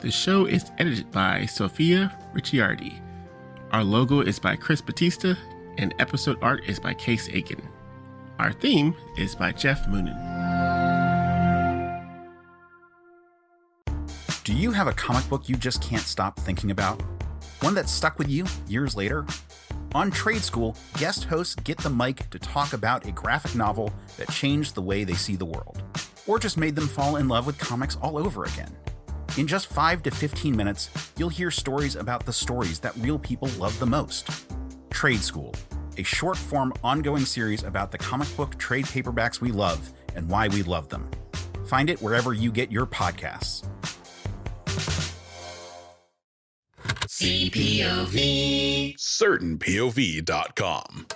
The show is edited by Sophia Ricciardi. Our logo is by Chris Batista, and episode art is by Case Aiken. Our theme is by Geoff Moonen. Do you have a comic book you just can't stop thinking about? One that stuck with you years later? On Trade School, guest hosts get the mic to talk about a graphic novel that changed the way they see the world, or just made them fall in love with comics all over again. In just 5 to 15 minutes, you'll hear stories about the stories that real people love the most. Trade School, a short-form ongoing series about the comic book trade paperbacks we love and why we love them. Find it wherever you get your podcasts. CPOV. CertainPOV.com.